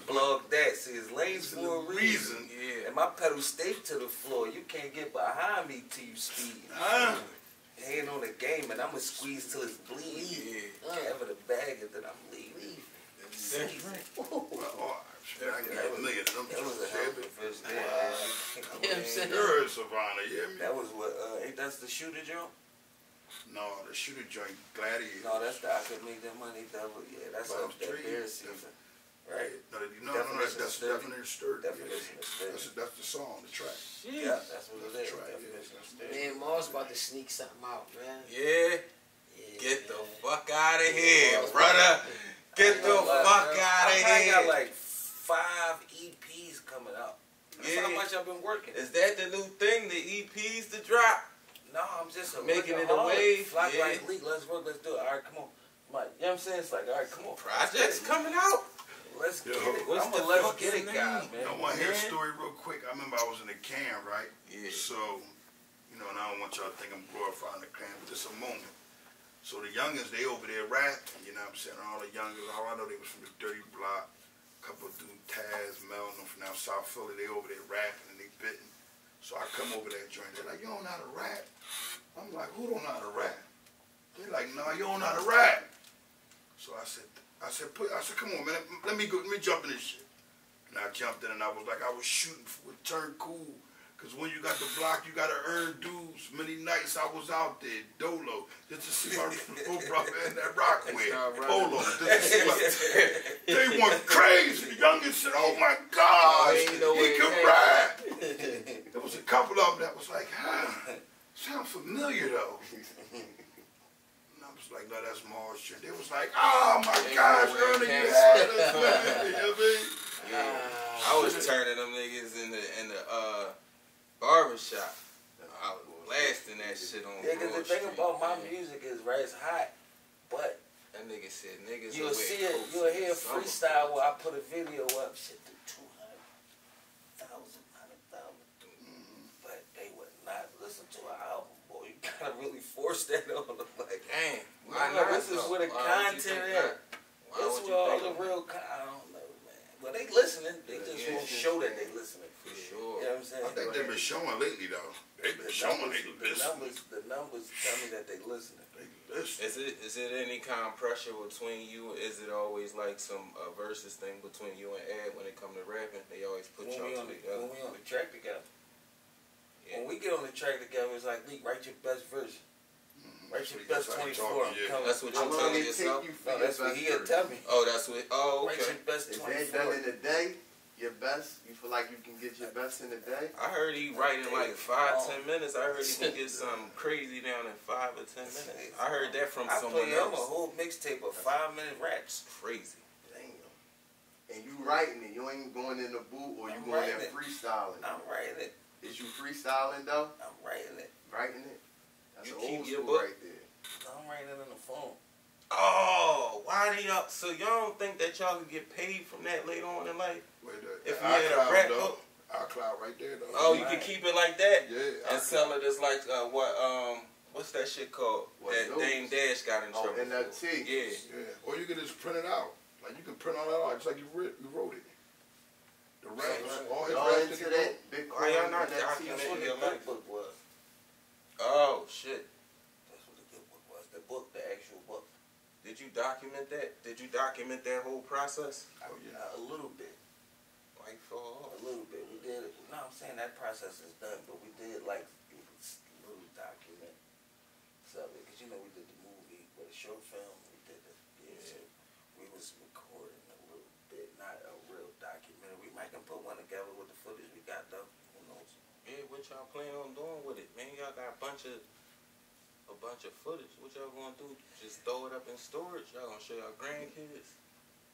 blog that. See, his lane's It's for a the reason. reason. Yeah. And my pedal stay to the floor. You can't get behind me till you speed. Hand on the game and I'ma squeeze till it's bleeding. Cover the bag and then I'm leaving. I got a million of them. That was a hell of a first day. You know what I'm saying? You're a Savannah, you hear me? That was what, ain't that's the shooter joint? No, the shooter joint Gladiator. No, that's the I Could Make That Money Double. Yeah, that's Well, up that three, bear season. Right? No, that's definitely sturdy. Definition of sturdy. That's the song, the track. Yeah, that's what it is. That's right, Definition of sturdy. Man, Moss about to sneak something out, man. Yeah. Yeah, Get the man. fuck out of here, brother. Get the fuck out of I here. got like 5 EPs coming out. That's Yeah. how much I've been working. Is that the new thing, the EPs to drop? No, I'm just Making it a workaholic. wave, Like, yeah. like, Lik, let's work, let's do it. All right, come on. Like, you know what I'm saying? It's like, all right, come on. Projects coming out. Let's get Yo, it. what's I'm the a let's fucking get it guy, name? man. I want to hear a Man. story real quick. I remember I was in the can, right? Yeah. So, and I don't want y'all to think I'm glorifying the can, but it's a moment. So the youngins, they over there rapping, you know what I'm saying? All the youngins, all I know they was from the Dirty Block. A couple of dudes, Taz, Mel, them from down South Philly, they over there rapping and they bitting. So I come over that joint, they're like, you don't know how to rap? I'm like, who don't know how to rap? They're like, no, you don't know how to rap. So I said, come on, man, let me jump in this shit. And I jumped in and I was like, I was shooting for it, turned cool. Cause when you got the block, you gotta earn dues. Many nights I was out there, dolo, just to see my little brother in that Rockaway, polo, just to see they went crazy. The youngest said, "Oh my God, he can rap." There was a couple of them that was like, sound familiar though. And I was like, no, that's Mars shit. They was like, oh my gosh, Ernie, you had us, man. You know what I mean? I was turning them niggas in the barbershop. I was blasting that shit on Yeah, because the Broad thing Street, about my man. music is, right, it's hot, but That nigga said niggas you'll will see wear it, coats you'll in hear the summer. freestyle where I put a video up, shit to 200,000, 100,000. But they would not listen to an album, boy. You gotta really force that on them. Like, Damn, no, why not? this is though? where the Why would you content think is. that? Why This would is you where all think the that? real, I don't know, man. Well, they listening, they just Yeah, won't yeah. show that they listening. For sure. You know what I'm saying? I think they've been showing lately though. They've been showing they listening. The numbers tell me that they listening. They listen. Is it any kind of pressure between you? Is it always like some versus thing between you and Ed when it come to rapping? They always put When y'all we on two together. the track together. Yeah. When we get on the track together, it's like, Lik, write your best verse. Write your That's best how you 24. talking, I'm yeah. coming. That's what How you long telling it yourself? take you for No, your that's what best he'll verse? tell me. Oh, that's what. Oh, Write okay. your best Is 24. that done in a day? Your best? You feel like you can get your best in a day? I heard he writing like 5-10 minutes. I heard he can get something crazy down in 5 or 10 minutes. I heard that from I someone play him a else. whole mixtape of 5-minute raps. Crazy. Damn. And you writing it. You ain't going in the booth or you I'm going there writing it. freestyling. I'm writing it. Is you freestyling though? I'm writing it. Writing it? That's You an keep old your school book? right there. I'm writing it on the phone. Oh, why do y'all? So y'all don't think that y'all can get paid from that later on in life? Wait, If you had a iCloud, rap though. book? iCloud right there though. Oh, you Right. can keep it like that Yeah. and sell it as like what's that shit called? What, That notes? Dame Dash got in Oh, trouble. NFT. for. Yeah. Yeah. Or you can just print it out. Like you can print all that out just like you wrote it. The raps, all his Y'all raps into that he that? wrote. Bitcoin, Why y'all not NFT? That's documenting what the your good life? book was. Oh shit. That's what the good book was. The book, the actual book. Did you document that? Did you document that whole process? Oh yeah. A little bit. Like for A little bit. We did it. No, I'm saying that process is done, but we did like a little document. So, because you know we did short film. We did it. Yeah, so we was recording a little bit, not a real documentary. We might can put one together with the footage we got though. Who knows? Yeah, what y'all plan on doing with it, man? Y'all got a bunch of footage. What y'all gonna do? Just throw it up in storage? Y'all gonna show y'all grandkids?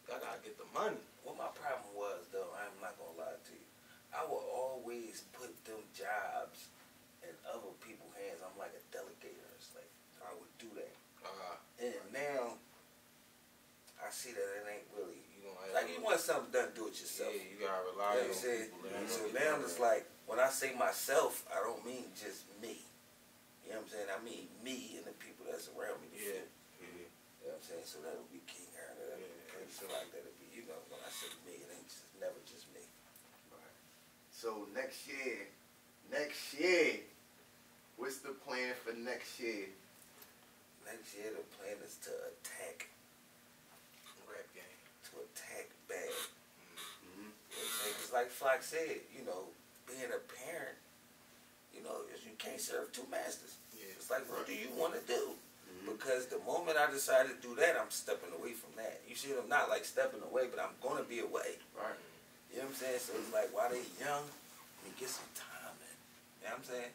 Y'all gotta get the money. What my problem was though, I'm not gonna lie to you. I would always put them jobs in other people's hands. I'm like a delegator. It's like I would do that. And now I see that it ain't really. Like you want something done, do it yourself. Yeah, you gotta rely on people. So now it's like when I say myself, I don't mean just me. You know what I'm saying? I mean me and the people that's around me. Yeah. You know what I'm saying? So that'll be King Aaron. That'll be Crazy Like that'll be. You know, when I say me, it ain't just never just me. Right. So next year, what's the plan for next year? Next year, the plan is to attack. Rap game. To attack bad. You know what I'm saying? Because like Flock said, you know, being a parent, you know, you can't serve two masters. Yeah. It's like, what do you want to do? Because the moment I decided to do that, I'm stepping away from that. You see, I'm not like stepping away, but I'm going to be away. Right. You know what I'm saying? So it's like, while they young, let me get some time in. You know what I'm saying?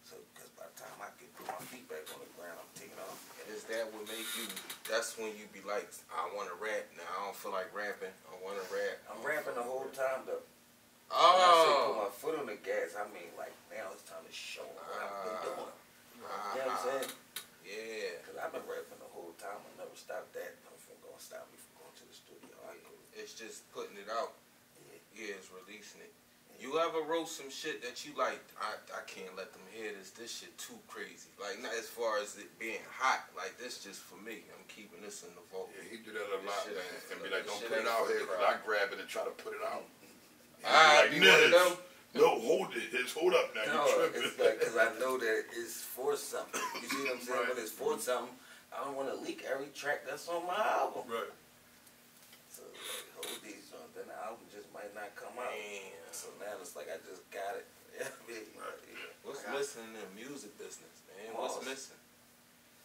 So, because by the time I get put my feet back on the ground, I'm taking off. And is that what make you, that's when you be like, I want to rap. Now, I don't feel like rapping. I want to rap. I'm rapping the whole time, though. Oh. When I say put my foot on the gas, I mean, like, now it's time to show them what I've been doing. You know what I'm saying? Yeah. Because I've been rapping the whole time. I never stopped that. Nothing going to stop me from going to the studio. It's just putting it out. Yeah, it's releasing it. You ever wrote some shit that you like, I can't let them hear this shit too crazy. Like, not as far as it being hot, like, this just for me. I'm keeping this in the vault. Yeah, he do that a lot, man. And be like, don't shit put it ain't out for the here, because crowd. I grab it and try to put it out. Ah, you one of them? No, hold it. Hold up now. no, You're tripping. it's like, because I know that it's for something. You see what I'm saying? When it's for something, I don't want to leak every track that's on my album. Right. So, like, hold these on, then the album just might not come out. Damn. So now it's like I just got it. Yeah, I mean, yeah. What's missing in the music business, man? Moss. What's missing?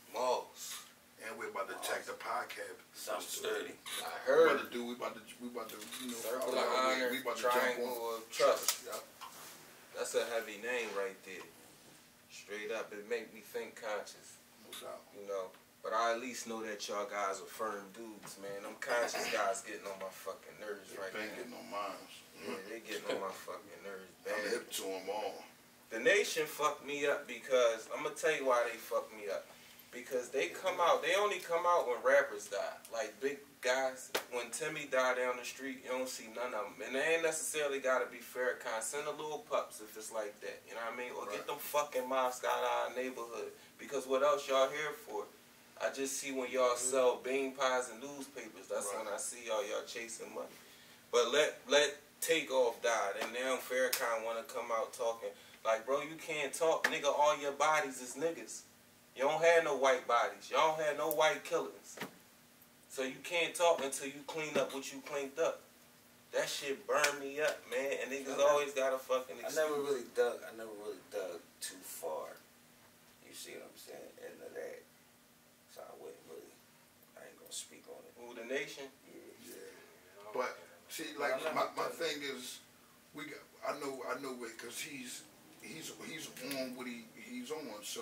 Moss. And we're about to attack the podcast. Something sturdy. I We heard. about to, you know, Circle of Honor, we about to jump Triangle on. of Trust. Yeah. That's a heavy name right there. Straight up, it make me think conscious. No doubt. You know, but I at least know that y'all guys are firm dudes, man. Them conscious guys getting on my fucking nerves right Been now. getting on mine. Yeah, they getting on my fucking nerves I'm bad. hip to them all. The Nation fucked me up because, I'm gonna tell you why they fucked me up. Because they only come out when rappers die. Like big guys, when Timmy died down the street, you don't see none of them. And they ain't necessarily gotta be Farrakhan. Send the little pups if it's like that, you know what I mean? Or get them fucking mosques out of our neighborhood. Because what else y'all here for? I just see when y'all sell bean pies and newspapers. That's when I see y'all chasing money. But let Takeoff die, and now Farrakhan wanna come out talking. Like, bro, you can't talk, nigga, all your bodies is niggas. You don't have no white bodies. Y'all don't have no white killings. So you can't talk until you clean up what you cleaned up. That shit burned me up, man. And niggas always got a fucking excuse. I never really dug too far. You see what I'm saying? Into that. So I ain't gonna speak on it. Who, the Nation? Yeah. But see, like my thing is, I know it because he's on what he's on. So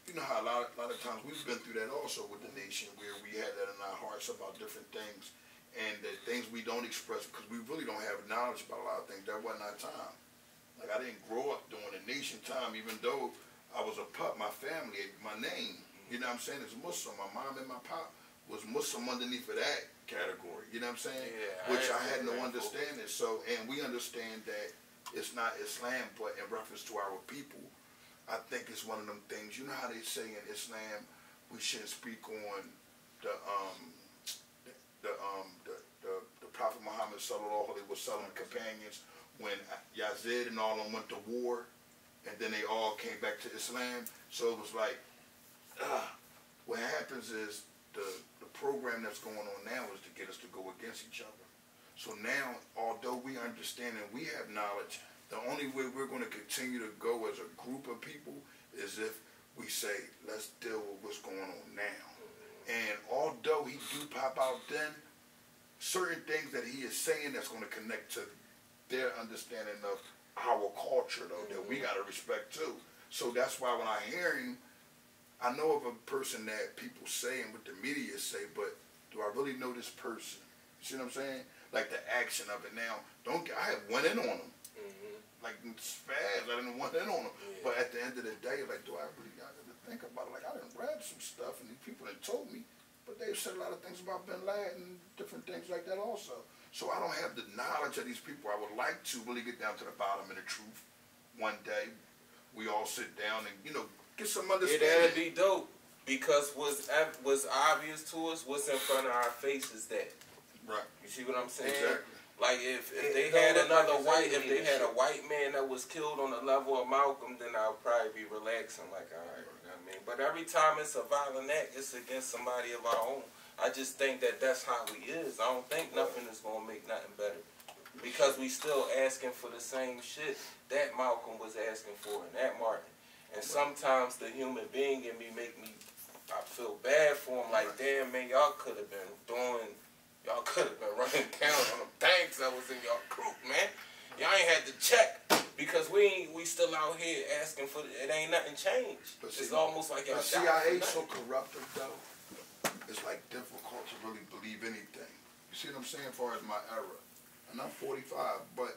you know how a lot of times we've been through that also with the Nation, where we had that in our hearts about different things, and the things we don't express because we really don't have knowledge about a lot of things. That wasn't our time. Like, I didn't grow up during the Nation time, even though I was a pup. My family, my name, you know what I'm saying, is Muslim. My mom and my pop was Muslim underneath of that category. You know what I'm saying? Yeah, which I had no understanding. So, and we understand that it's not Islam, but in reference to our people, I think it's one of them things. You know how they say in Islam, we shouldn't speak on the Prophet Muhammad sallallahu alaihi wasallam companions when Yazid and all of them went to war, and then they all came back to Islam. So it was like, what happens is the program that's going on now is to get us to go against each other. So now, although we understand and we have knowledge, the only way we're going to continue to go as a group of people is if we say, let's deal with what's going on now. And although he do pop out then, certain things that he is saying that's going to connect to their understanding of our culture, though, that we got to respect too. So that's why when I hear him, I know of a person that people say and what the media say, but do I really know this person? You see what I'm saying? Like the action of it. Now, I had went in on him. Like fast, I didn't went in on him. But at the end of the day, like, do I really got to think about it? Like, I done read some stuff and these people had told me, but they've said a lot of things about Bin Laden, different things like that also. So I don't have the knowledge of these people. I would like to really get down to the bottom of the truth one day. We all sit down and, you know, get some understanding. That'd be dope, because what's obvious to us, what's in front of our faces, that. Right. You see what I'm saying? Exactly. Like if they had another white, if they had a white man that was killed on the level of Malcolm, then I'll probably be relaxing, like, all right, you know what I mean? But every time it's a violent act, it's against somebody of our own. I just think that that's how he is. I don't think nothing is gonna make nothing better, because we still asking for the same shit that Malcolm was asking for and that Martin. And sometimes the human being in me I feel bad for him. Like, damn, man, y'all could have been running down on them tanks that was in y'all crew, man. Y'all ain't had to check, because we still out here asking for it. Ain't nothing changed. But it's almost like y'all the CIA so corrupted, though. It's like difficult to really believe anything. You see what I'm saying? As far as my era, and I'm 45, but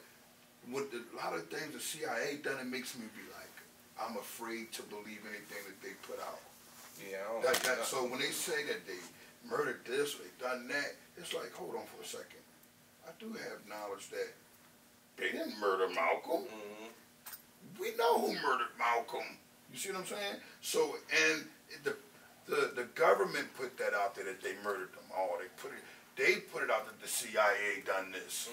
with a lot of things the CIA done, it makes me be like, I'm afraid to believe anything that they put out. Yeah. So when they say that they murdered this or they done that, it's like, hold on for a second. I do have knowledge that they didn't murder Malcolm. We know who murdered Malcolm. You see what I'm saying? So, and the government put that out there that they murdered them all. They put it out that the CIA done this.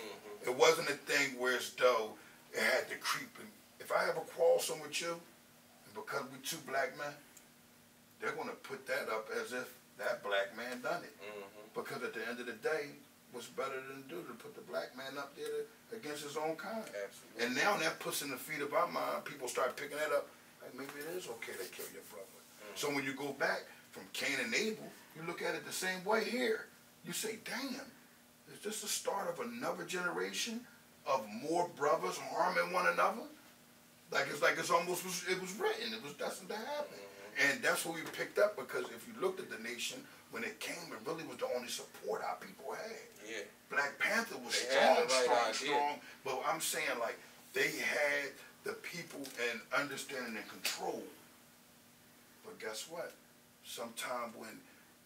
It wasn't a thing where as though it had to creep in. If I have a quarrelsome with you, and because we two black men, they're going to put that up as if that black man done it. Because at the end of the day, what's better than to put the black man up there against his own kind? Absolutely. And now that puts in the feet of our mind, people start picking that up, like maybe it is okay to kill your brother. So when you go back from Cain and Abel, you look at it the same way here. You say, damn, is this the start of another generation of more brothers harming one another? It's almost, it was written, it was destined to happen. And that's what we picked up, because if you looked at the nation, when it came, it really was the only support our people had. Yeah. Black Panther was strong. But I'm saying, like, they had the people and understanding and control. But guess what? Sometimes when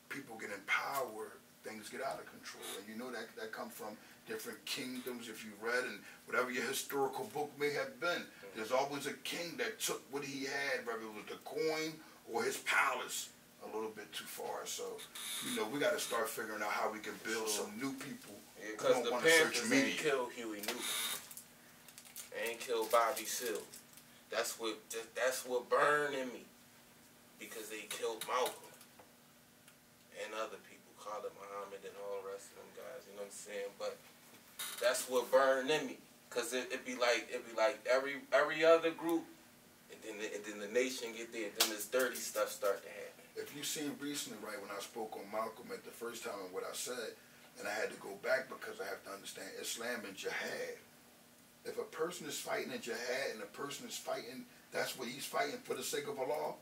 people get in power, things get out of control. And you know that comes from different kingdoms. If you read, and whatever your historical book may have been, there's always a king that took what he had, whether it was the coin or his palace, a little bit too far. So, you know, we got to start figuring out how we can build some new people. Because the Panthers ain't killed Huey Newton. They ain't killed Bobby Seale. That's what burned in me. Because they killed Malcolm and other people, Khalid Muhammad and all the rest of them guys. You know what I'm saying? But that's what burned in me. Cause it'd be like every other group, and then the nation get there, then this dirty stuff start to happen. If you seen recently, right, when I spoke on Malcolm at the first time and what I said, and I had to go back because I have to understand Islam and jihad. If a person is fighting in jihad and a person is fighting, that's what he's fighting for the sake of Allah,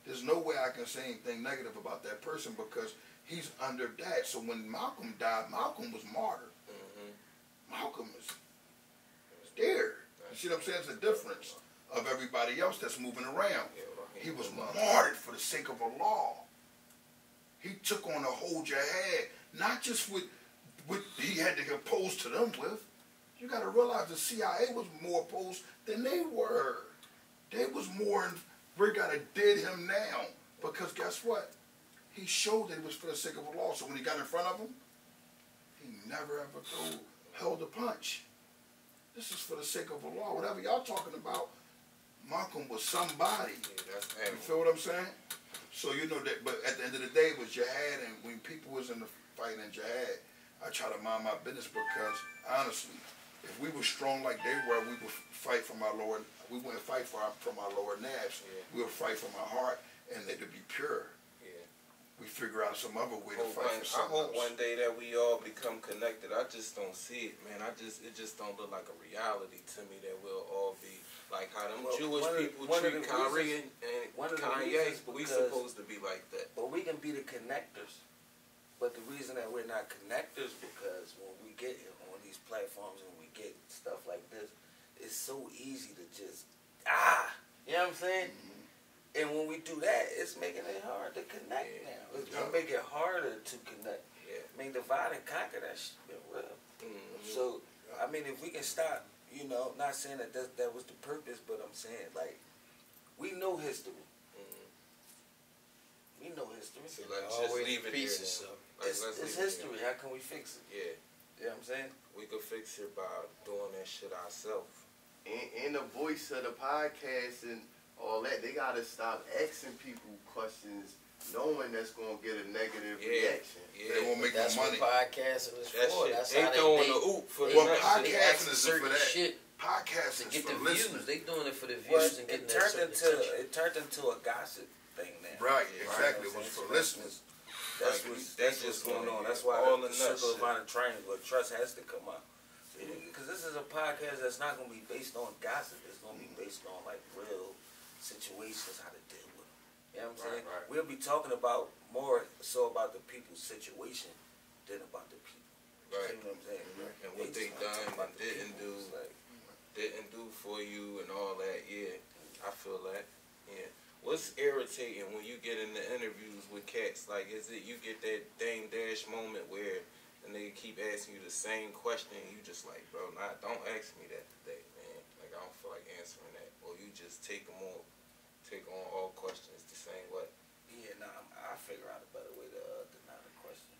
there's no way I can say anything negative about that person, because he's under that. So when Malcolm died, Malcolm was martyred. Malcolm is there. You see what I'm saying? It's a difference of everybody else that's moving around. He was martyred for the sake of Allah. He took on the whole jihad, not just with what he had to oppose to them with. You got to realize the CIA was more opposed than they were. They was more, we got to dead him now. Because guess what? He showed that it was for the sake of Allah. So when he got in front of him, he never ever held a punch. This is for the sake of Allah. Whatever y'all talking about, Malcolm was somebody. Yeah, you feel what I'm saying? So you know that, but at the end of the day, it was jihad, and when people was in the fight in jihad, I try to mind my business, because honestly, if we were strong like they were, we would fight from our lower. We wouldn't fight from our lower nabs. Yeah. We would fight from our heart, and it would be pure. Yeah. We figure out some other way to Hope fight for I something hope else. one day that we all become connected. I just don't see it, man. It just don't look like a reality to me that we'll all be like how them Jewish people treat Kyrie and Kanye. We supposed to be like that. But we can be the connectors. But the reason that we're not connectors because when we get on these platforms and we get stuff like this, it's so easy to just you know what I'm saying? And when we do that, it's making it hard to connect now. It's gonna make it harder to connect. Yeah. I mean, divide and conquer, that shit been real. So, I mean, if we can stop, you know, not saying that that was the purpose, but I'm saying, like, we know history. We know history. So let's just leave it here. Like, it's history. How can we fix it? Yeah. You know what I'm saying? We could fix it by doing that shit ourselves. And the voice of the podcast and all that, they gotta stop asking people questions knowing that's gonna get a negative reaction. They won't make no money. That's what podcasting is for. That's they how throwing the oop for the Well, next shit. podcasting is for that. Shit Podcasting to is get for the listening. views. They doing it for the views and getting that certain attention. It turned into a gossip thing now. Right, exactly. It was for listeners. That's just going on. That's why all the the circle of nuts violent triangle of trust has to come out. Because this is a podcast that's not going to be based on gossip. It's going to be based on like real situations, how to deal with them. You know what I'm saying? Right. We'll be talking about more so about the people's situation than about the people. Right. You know what I'm saying? And what they just wanna talk done about and the didn't people. do. It's like, Didn't do for you and all that. Yeah, I feel that. Yeah. What's irritating when you get into interviews with cats? Like, is it you get that dang dash moment where and they keep asking you the same question and you just like, bro, don't ask me that today, man. Like, I don't feel like answering that. Or you just take on all questions the same way. yeah, I figure out a better way to deny the question.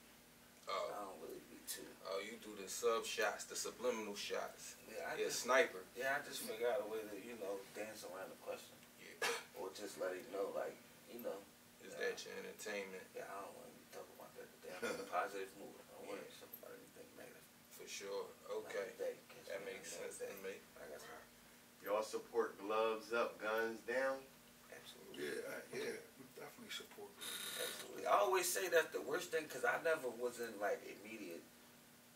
Oh. I don't really be too. Oh, you do the sub shots, the subliminal shots. Yeah, I You're a just sniper. Yeah, I just figure out a way to, you know, dance around the question. Yeah. Or just let it know, like, you know. Is that your entertainment? Yeah, I don't want to be talking about that today. I'm in a positive mood. I don't want to talk about anything negative. For sure. Okay. Like today, That makes sense to me. I got time. Y'all support gloves up, guns down? Absolutely. Yeah, we definitely support that. Absolutely. I always say that's the worst thing because I never was in, like, immediate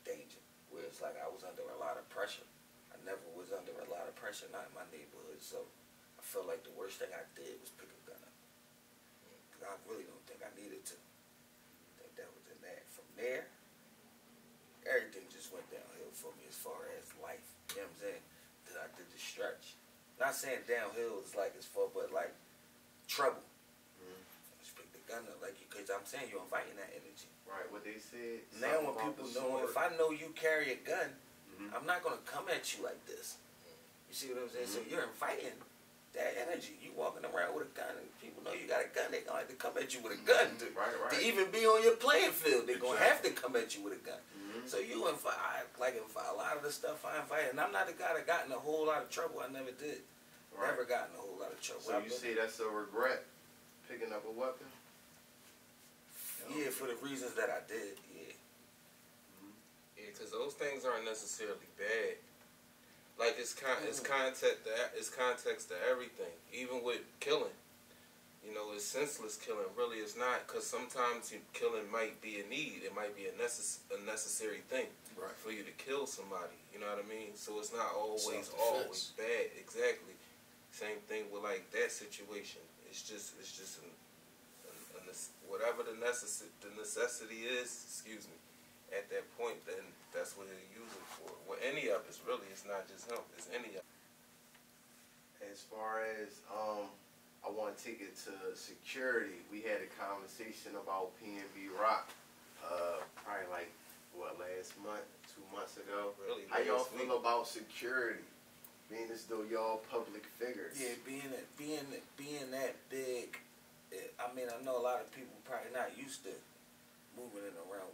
danger. Where it's like I was under a lot of pressure. I never was under a lot of pressure, not in my neighborhood. So I felt like the worst thing I did was pick a gun up. Because I really don't think I needed to. I think that was in that. From there, everything just went downhill for me as far as life. You know what I'm saying? That I did the stretch. Not saying downhill is like as far, but like trouble. Just pick the gun up, like, because I'm saying you're inviting that energy. Right, what they said. Now when something about people the know, sword. if I know you carry a gun, I'm not gonna come at you like this. You see what I'm saying? So you're inviting that energy. You walking around with a gun, and people know you got a gun. They gonna have to come at you with a gun to even be on your playing field. They're gonna have to come at you with a gun. So you invite, a lot of the stuff I invited, and I'm not the guy that got in a whole lot of trouble. I never did. Right. Never got in a whole lot of trouble. So you say that's a regret, picking up a weapon? Yeah, for the reasons that I did. Yeah. Yeah, because those things aren't necessarily bad. Like, it's context to everything. Even with killing. You know, it's senseless killing. Really, it's not. Because sometimes killing might be a need. It might be a necessary thing for you to kill somebody. You know what I mean? So it's not always bad. Exactly. Same thing with, like, that situation. It's just whatever the necessity is, excuse me, at that point, then that's what they use it for. Well, any of it's really, it's not just him, it's any of it. As far as, I want to take it to security. We had a conversation about PNB Rock, probably like, last month, 2 months ago. Really? How y'all feel about security? Being as though y'all public figures. Yeah, being that big. I mean, I know a lot of people probably not used to moving around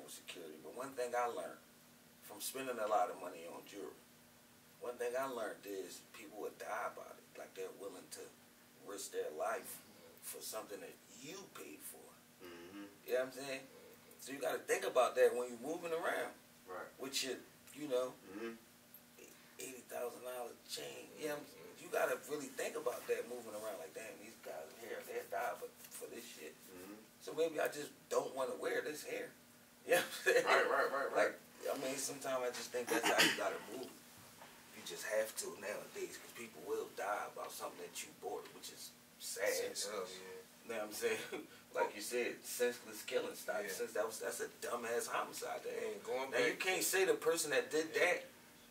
with security. But one thing I learned from spending a lot of money on jewelry, one thing I learned is people would die about it. Like, they're willing to risk their life for something that you paid for. You know what I'm saying? So you got to think about that when you're moving around. Right. With your, you know, $80,000 chain. You know, you gotta really think about that moving around. Like, damn, these guys here, they'll die, but for this shit. So maybe I just don't want to wear this hair. You know what I'm saying? Right. Like, I mean, sometimes I just think that's how you gotta move. You just have to nowadays, because people will die about something that you bought, which is sad. Senseless. You know what I'm saying? Like you said, senseless killing style. Yeah. That's a dumbass homicide. And going Now you back, can't say the person that did that,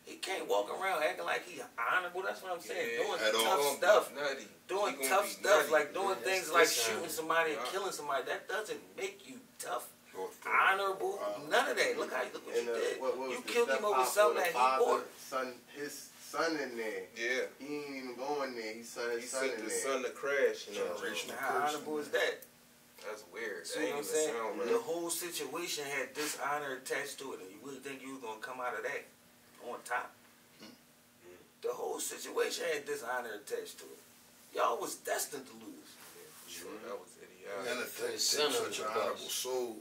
he can't walk around acting like he honorable. That's what I'm saying. Yeah, doing at all. tough stuff. Nutty. Doing He gonna tough be stuff, nutty. like doing Yeah, things that's like dishonorable. shooting somebody and Yeah. killing somebody. That doesn't make you tough, Or honorable, none of that. Look what And you did. what was You the killed him over stepfather, something the that he father, bought. his son in there. Yeah. He ain't even going there. He sent He his son sent in the there. son to crash. You know. Generational. How honorable is that? That's weird. See That what I'm ain't saying? even sound The right. whole situation had dishonor attached to it, and you really think you was gonna come out of that on top? The whole situation had dishonor attached to it. Y'all was destined to lose. For sure, that was idiotic. And it For the takes son of such the an boss. honorable soul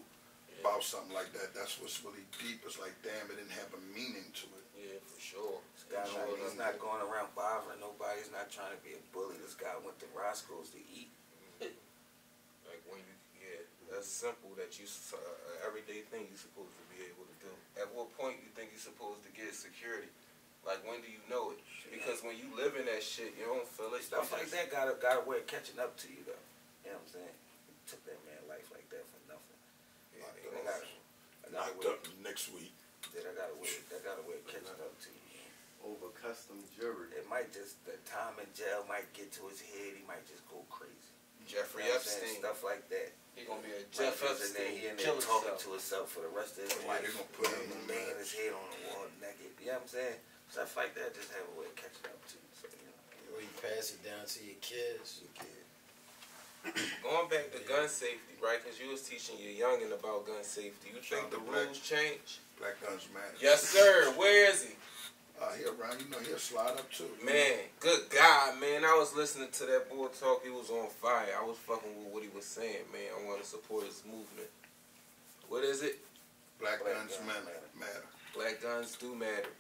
about something like that. That's what's really deep. It's like, damn, it didn't have a meaning to it. Yeah, for sure. This guy, he's not going around bothering nobody. He's not trying to be a bully. This guy went to Roscoe's to eat. Like when you, that's simple. That you everyday thing you're supposed to be able to do. At what point you think you're supposed to get security? Like when do you know it? Because when you live in that shit, you don't feel it. Stuff like that got a way of catching up to you, though. You know what I'm saying? You took that man life like that for nothing. Yeah, I got Knocked up next week. That got a way of catching up to you. Man. Over custom jury. It might just, the time in jail might get to his head. He might just go crazy. Jeffrey You know what I'm saying? Epstein. Stuff like that. He gonna be a Jeff Jeff Epstein. He in Epstein. there Kill talking himself. to himself for the rest of his Yeah, life. they gonna put him on laying that. his head on the wall naked. You know what I'm saying? Stuff like that just have a way of catching up to you. So, you know. Or you pass it down to your kids. Going back to gun safety, right? Because you was teaching your youngin about gun safety. You think Shout the out to Black. rules change? Black Guns Matter. Yes, sir. Where is he? He around, he'll slide up too. Man, good God, man. I was listening to that boy talk. He was on fire. I was fucking with what he was saying, man. I want to support his movement. What is it? Black Black Guns Guns Matter. Black guns do matter.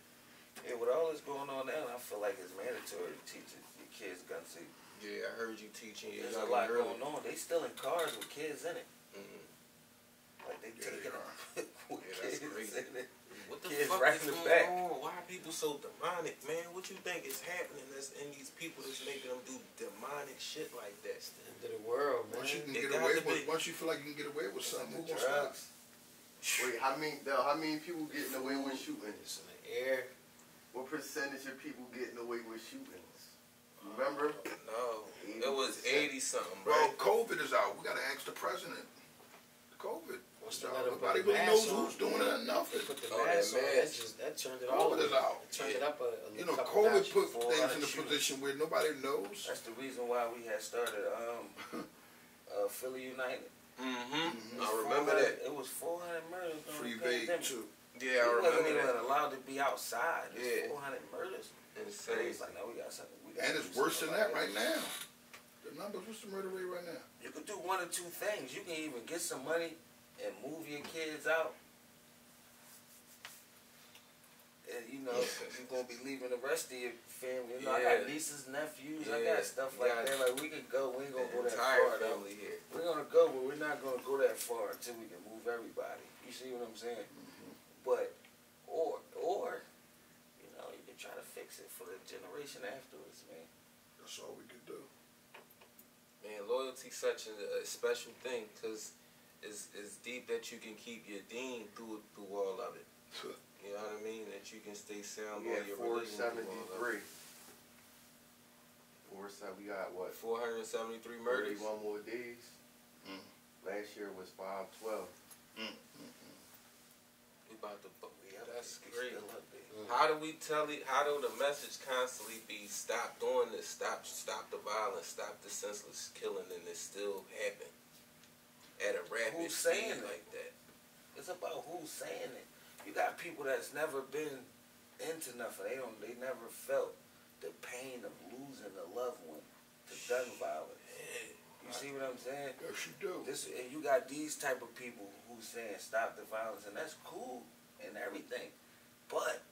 Yeah, with all this going on now, I feel like it's mandatory to teach your kids gun safety. Yeah, I heard you teaching your There's a youngin lot early. going on. They still in cars with kids in it. Mhm. Like they Yeah, taking they it with Yeah, that's kids crazy. in it. What the Kids fuck right is in the going back. on? Why are people so demonic, man? What you think is happening that's in these people that's making them do demonic shit like that? It's the end of the world, man. Once you can It get got away to with, be. once you feel like you can get away with something, who The gonna stop? drugs. Wait, how many people getting away with shootings? It's in the air. What percentage of people getting away with shootings? Remember? No, it was 80%. 80 something, Well, right? COVID is out. We gotta ask the president. COVID. Once is they out. let 'em Nobody put the really mask knows on, who's doing it or They nothing. put the Oh, that mask on. mask. That turned it all COVID is over. out. It turned it up a You know, couple COVID notches. put 400 things in a shooters. position where nobody knows. That's the reason why we had started Philly United. Mm-hmm. It was I remember 400 that. It was 400 murders during Free the vape pandemic. too. Yeah, I We wasn't remember even that. allowed to be outside. There's Yeah. 400 murders. So Insane. it's like, no, we got something. We And gotta it's do worse than something that about right now. The numbers, what's the murder rate right now? You could do one or two things. You can even get some money and move your kids out. And you know, you're gonna be leaving the rest of your family. You know, I got Yeah. nieces, nephews, I Yeah. got stuff like Yeah. that. Like we could go, we ain't gonna The go that entire far though. family here. We're gonna go, but we're not gonna go that far until we can move everybody. You see what I'm saying? But or you know, you can try to fix it for the generation afterwards, man. That's all we could do. Man, loyalty's such a special thing because it's deep that you can keep your deen through all of it. You know what I mean? That you can stay sound We on had your religion through all of it. 473. We got what? 473 murders. 31 more days. Mm. Last year was 512. We about to. That's We great. still up there. How do we tell it? How do the message constantly be stop doing this, stop the violence, stop the senseless killing, and it still happen at a rapid Who's saying speed it? like that? It's about who's saying it. You got people that's never been into nothing. They never felt the pain of losing a loved one to gun violence. You see what I'm saying? Yes, you do. And you got these type of people who saying stop the violence, and that's cool and everything, but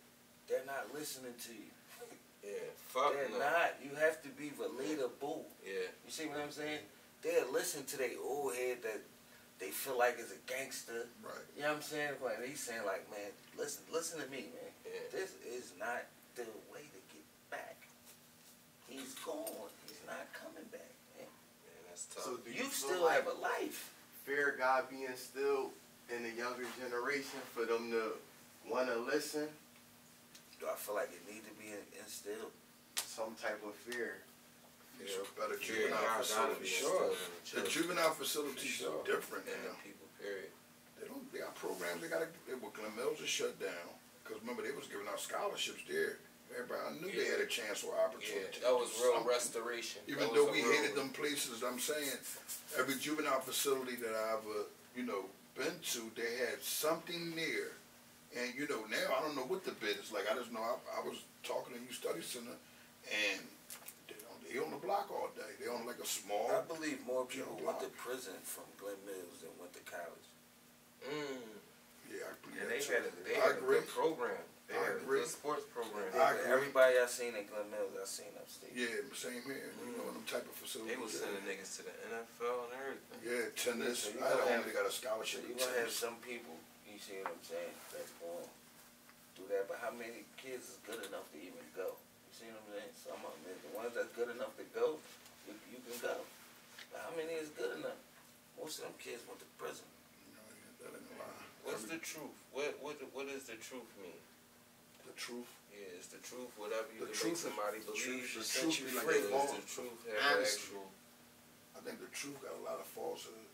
they're not listening to you. Yeah, fuck They're no. not. You have to be relatable. Yeah, You see what I'm saying? They'll listen to their old head that they feel like it's a gangster. Right. You know what I'm saying? Like, he's saying like, man, listen to me, man. Yeah. This is not the way to get back. He's gone. He's not coming back, man. Man, that's tough. So do You feel still like have a life. fear God be instilled in the younger generation for them to want to listen? Do I feel like it need to be instilled? Some type of fear. Yeah, better Yeah, juvenile gotta be facilities. instilled in The children. juvenile facilities Sure. are different And now. the people, period. They got programs. Glen Mills is shut down because remember they was giving out scholarships there. Everybody knew they had a chance or Yeah, opportunity. that was to do real something. restoration. Even That though was we a real- hated them places, I'm saying every juvenile facility that I've been to, they had something there. And now I don't know what the bid is like. I just know I was talking to Youth Study Center, and they on the block all day. They on like a small. I believe more people block. went to prison from Glen Mills than went to college. Yeah, I believe And that they too. had I a agree. good program. They I had a agree. good sports program. I agree. Everybody I seen in Glen Mills, I seen upstate. Yeah, same here. Them type of facilities. They was sending niggas to the NFL and everything. Yeah, tennis. Yeah, so you I had a gonna homie that got a scholarship So in you're gonna have tennis. some people, you see what I'm saying, that's going to do that, but how many kids is good enough to even go? You see what I'm saying? Some of them, the ones that's good enough to go, you can go. But how many is good enough? Most of them kids went to prison. That ain't a lie. What's the truth? What does the truth mean? The truth? Yeah, it's the truth. Whatever you The can truth make somebody The believe. truth The should set you be like free. a ball. Does the truth have Honestly. actual? I think the truth got a lot of falsehood.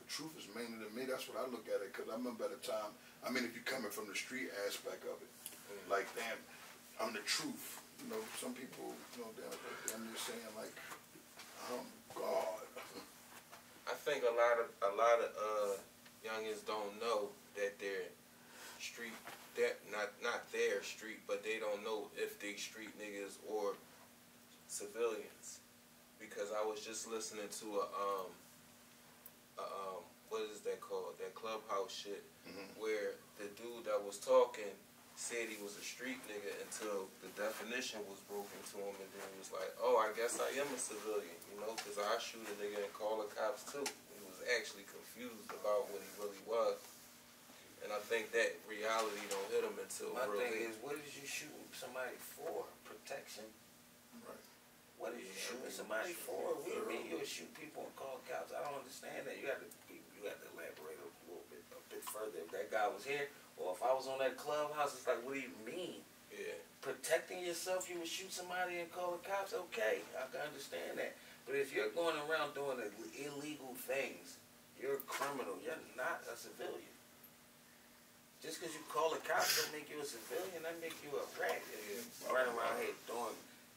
The truth is mainly to me. That's what I look at it. Because I remember at a time. I mean, if you're coming from the street aspect of it, like damn, I'm the truth. Some people, they're just saying like, I'm God. I think a lot of youngins don't know that their street, that not their street, but they don't know if they street niggas or civilians. Because I was just listening to what is that called? That Clubhouse shit, where the dude that was talking said he was a street nigga until the definition was broken to him, and then he was like, oh, I guess I am a civilian, because I shoot a nigga and call the cops too. He was actually confused about what he really was. And I think that reality don't hit him until My real thing late. is, what is you shooting somebody for? Protection? Right. What is you shooting somebody for? What do you mean you'll shoot people and call cops? I don't understand that. You got to elaborate a bit further. If that guy was here, or if I was on that Clubhouse, it's like, what do you mean? Yeah. Protecting yourself, you would shoot somebody and call the cops? Okay, I can understand that. But if you're going around doing illegal things, you're a criminal. You're not a civilian. Just because you call the cops don't make you a civilian. That make you a rat. If you run around here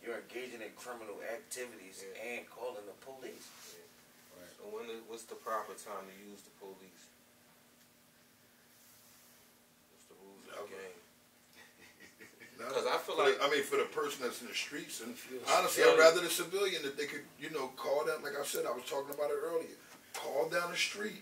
you're engaging in criminal activities and calling the police. Right. So what's the proper time to use the police? What's the rules of the game? Because I feel like, for the person that's in the streets, and If you're a honestly, I'd rather the civilian that they could, call down. Like I said, I was talking about it earlier. Call down the street.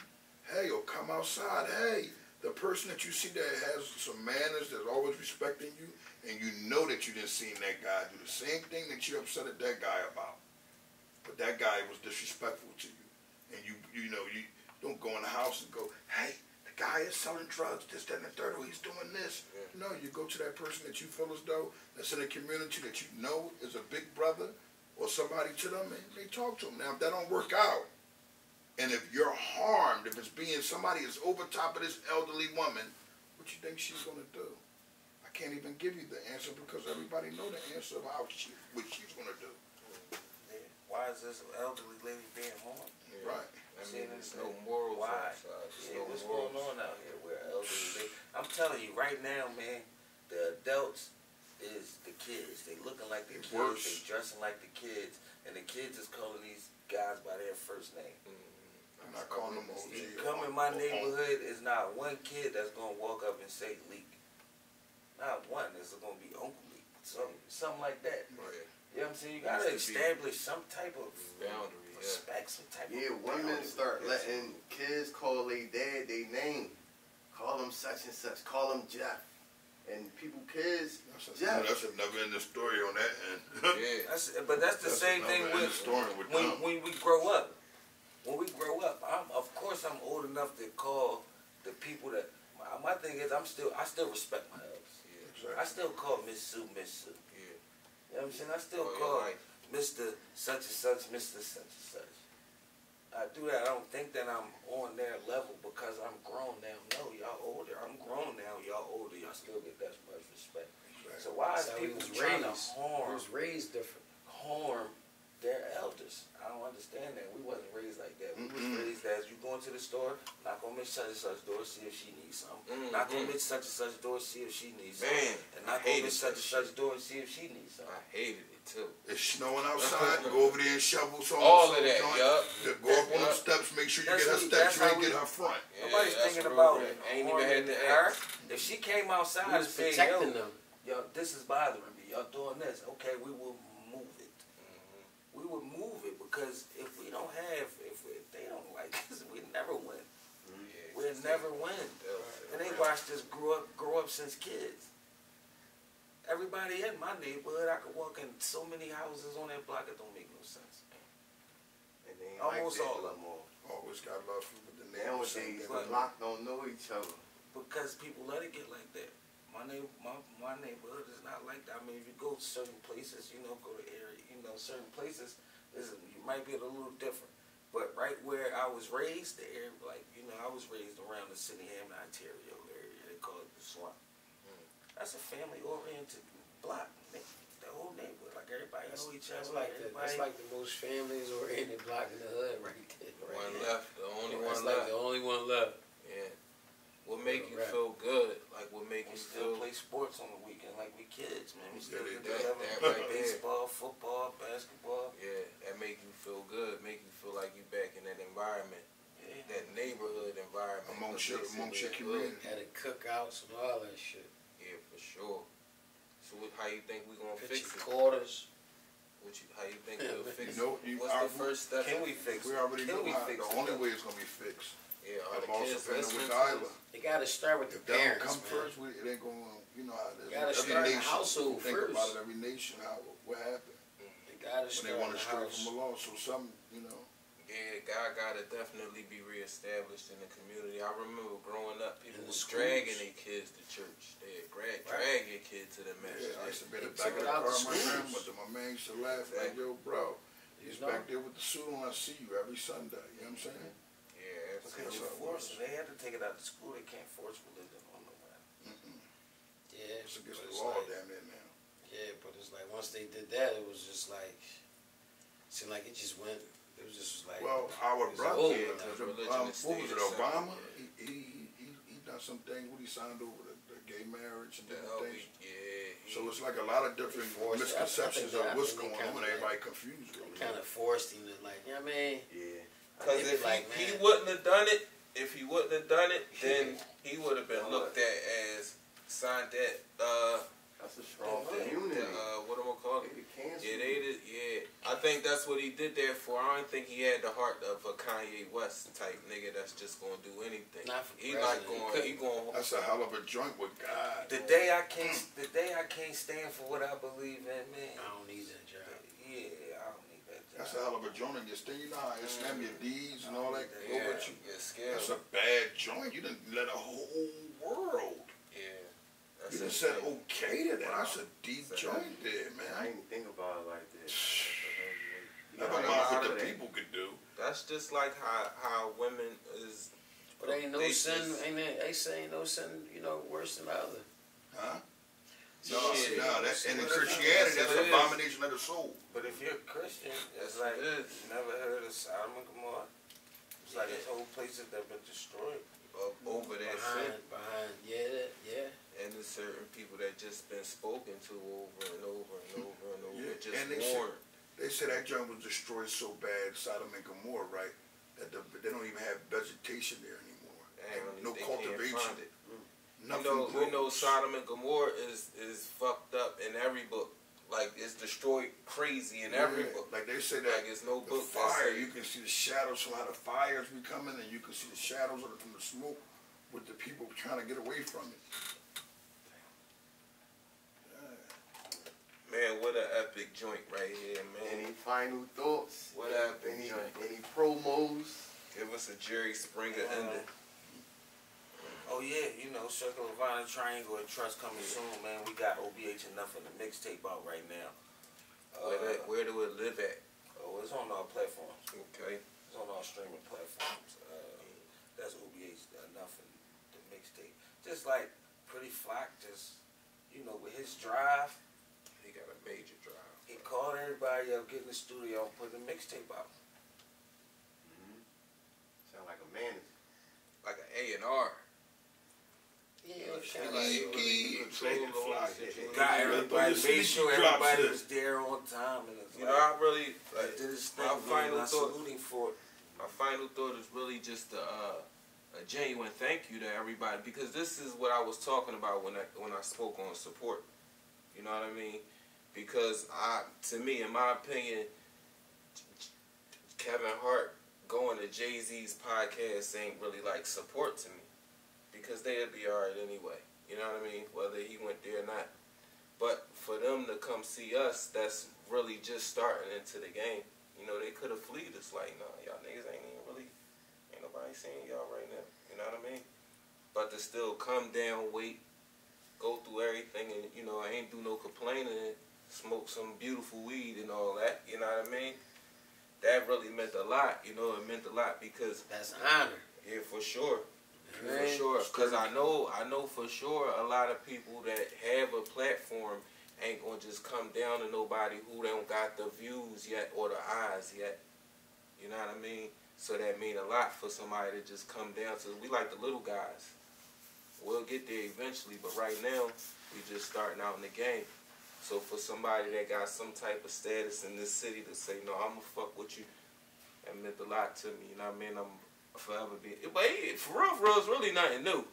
Hey, or come outside. Hey, the person that you see that has some manners, that's always respecting you, and you know that you didn't see that guy do the same thing that you upset at that guy about, but that guy was disrespectful to you, and you don't go in the house and go, hey, the guy is selling drugs, this, that, and the third, or he's doing this. No, you go to that person that you feel as though that's in a community that you know is a big brother or somebody to them, and they talk to them. Now, if that don't work out, and if you're harmed, if it's being somebody is over top of this elderly woman, what you think she's going to do? I can't even give you the answer because everybody know the answer of what she's going to do. Yeah. Why is this elderly lady being harmed? Right. I mean, there's no morals Why? outside. Yeah, what's going on out here where elderly lady? I'm telling you right now, man, the adults is the kids. They looking like the It's kids. worse. They dressing like the kids. And the kids is calling these guys by their first name. I'm not calling them OG. You come in my neighborhood, it's not one kid that's going to walk up and say Lik. Not one. It's going to be Uncle Lik. Something like that. Right. You know what I'm saying? You got to establish some type of Boundary, respect, some type Yeah, of women boundary. start letting kids call their dad their name. Call them such and such. Call them Jeff. And kids, Jeff. That's a never ending story on that end. Yeah. But that's the same thing story with when we grow up. when we grow up, of course I'm old enough to call the people that. My thing is, I still respect my elders. Yeah. Exactly. I still call Miss Sue, Miss Sue. Yeah. You know what I'm saying? I still Oh, call your life. Mr. Such and Such, Mr. Such and Such. I do that. I don't think that I'm on their level because I'm grown now. No, y'all older. I'm grown now. Y'all older. Y'all still get that much respect. Exactly. So why is That's how he people was trying to raised. He harm was raised different. their elders? I don't understand that. We wasn't raised like that. We was Mm-mm. raised as you go into the store, knock on Miss Such and Such door, see if she needs something. Mm-mm. Knock on Miss Such and Such door, see if she needs Man, something. And knock I on hated Miss Such that and Such door and see if she needs something. I hated it too. It's snowing outside. Go over there and shovel some. All of that, joint. yup. Go up on them steps. Make sure you get her That's steps. You how ain't we- get her front. Yeah, Nobody's that's thinking real about rap. Ain't even harming had to her. ask. If she came He outside and was said, protecting yo, them. this is bothering me. Y'all doing this. Okay, we will move it. We would move it because if we don't have, if they don't like us, we never win. Yeah, We'll never win. And they watched us grow up since kids. Everybody in my neighborhood, I could walk in so many houses on that block, it don't make no sense. And they ain't Almost like that all no of them. more. Always got love for the neighbors. Nowadays, the Right. block don't know each other. Because people let it get like that. My neighborhood is not like that. I mean, if you go to certain places, go to area, certain places, you might be a little different. But right where I was raised, the area, I was raised around the City Hampton, Ontario area. They call it the Swamp. That's a family-oriented block. The whole neighborhood, like everybody know each other. That's like the most families oriented block in the hood right there. Right One there. left, the only That's one like left. the only one left. Yeah. What make you Right. feel good? Like what make We you still feel? play sports on the weekend like we kids, man. We still they get do. together That and play right there. baseball, football, basketball. Yeah, that make you feel good. Make you feel like you back in that environment, Yeah. that neighborhood environment. Amongst Because your they said community. Had a cookouts and all that shit. Yeah, for sure. So how you think we gonna Pitch fix your it? quarters. How you think we'll fix You know, it? What's the first step? Can we fix We it? already Can know we how fix the it? only way it's gonna be fixed. Yeah, are I'm the also kids feeling listening with to Isla. us? It gotta start with the If that don't parents, come man. first, it ain't going. How You gotta start in the household think first. about it. Every nation, what happened It gotta when start they in want the to stray house. from the law. So some, Yeah, God gotta definitely be reestablished in the community. I remember growing up, people In the was schools. dragging their kids to church. They'd drag your kid to the message. Yeah, I used to be in the They back took of it the out car. to My schools. grandmother, my man used to laugh like, "Yo, bro, he's You know? back there with the suit on. I see you every Sunday." You know what I'm saying? Yeah, Because absolutely. you force it. They had to take it out of school. They can't force religion on nobody. Yeah, It's against but the it's law, like, damn near now. yeah, but it's like once they did that, it was just like, seemed like it just went. It was just like. Well, our it's brother, over yeah, now. because religion is what was stated it, separate. Obama? He done some thing when he signed over the gay marriage and different things. So it's like a lot of different Forced it. I misconceptions think of what's they going kinda on. like- Everybody confused really. Kind of forced him to like, you know what I mean? Yeah. Because They be if like, he man. wouldn't have done it, then he would have been looked at as signed that That's a strong the, community. what am I call it? They cancel Yeah, you. I think that's what he did there for. I don't think he had the heart of a Kanye West type nigga that's just gonna do anything. Not for He president. like he going. That's a hell of a joint with God. The day I can't stand for what I believe in, man. I don't need that job. Yeah, I don't need that job. That's a hell of a joint in your thing. You know how Islam your deeds and all that go Yeah, with you. get scared. That's a bad joint. You didn't let a whole world. Yeah. You That's just said insane. okay to that. That's a deep That's joint there, I man. didn't think about it like that. Never Yeah, mind a lot what of the that. people could do. That's just like how women is. But ain't no they sin. just- They say ain't no sin. Worse than the other. Huh? Shit. No, and in Yes, Christianity, that's it an is. abomination of the soul. But if you're a Christian, Yes, it's like it is. you never heard of Sodom and Gomorrah. It's like it's whole places that have been destroyed. Over that shit. Behind, yeah. And there's certain people that just been spoken to over and over and over and over. Yeah, Just and they warned. They said that joint was destroyed so bad, Sodom and Gomorrah, right? That they don't even have vegetation there anymore. Damn, No they cultivation. Can't find it. Nothing We know grows. Sodom and Gomorrah is fucked up in every book. Like it's destroyed crazy in every Yeah, book. like they say that Like it's no the book that fire, say- you can see the shadows from how the fires be coming, and you can see the shadows of it from the smoke with the people trying to get away from it. Yeah. Man, what an epic joint right here, man. Any final thoughts? What an epic Any joint. any promos? Give us a Jerry Springer ending. Oh yeah, you know, Circle of Violence, Triangle, and Trust coming soon, man. We got OBH Enough in the mixtape out right now. Where do it live at? Oh, it's on our platforms. Okay. It's on our streaming platforms. That's OBH Enough in the mixtape. Just like Pretty Flock, just, you know, with his drive. He got a major drive. He called everybody up, get in the studio, and put the mixtape out. Sound like a manager. Like an A&R. Yeah, Got everybody, made sure everybody was there on time. And you know, I really, like, did his thing, my final thought, saluting for it. my final thought is really just a genuine thank you to everybody, because this is what I was talking about when I spoke on support. You know what I mean? Because to me, in my opinion, Kevin Hart going to Jay-Z's podcast ain't really like support to me, because they'd be alright anyway. You know what I mean? Whether he went there or not. But for them to come see us, that's really just starting into the game. You know, they could have fleed us like, nah, y'all niggas ain't nobody seeing y'all right now. You know what I mean? But to still come down, wait, go through everything, and, you know, I ain't do no complaining, and smoke some beautiful weed and all that. You know what I mean? That really meant a lot. You know, it meant a lot because that's an honor. Yeah, for sure. For sure, because I know for sure a lot of people that have a platform ain't gonna just come down to nobody who don't got the views yet or the eyes yet. You know what I mean? So that mean a lot for somebody to just come down to. We like the little guys. We'll get there eventually, but right now we just starting out in the game. So for somebody that got some type of status in this city to say, no, I'ma fuck with you, that meant a lot to me. You know what I mean? I'm forever be, but for real, it's really nothing new.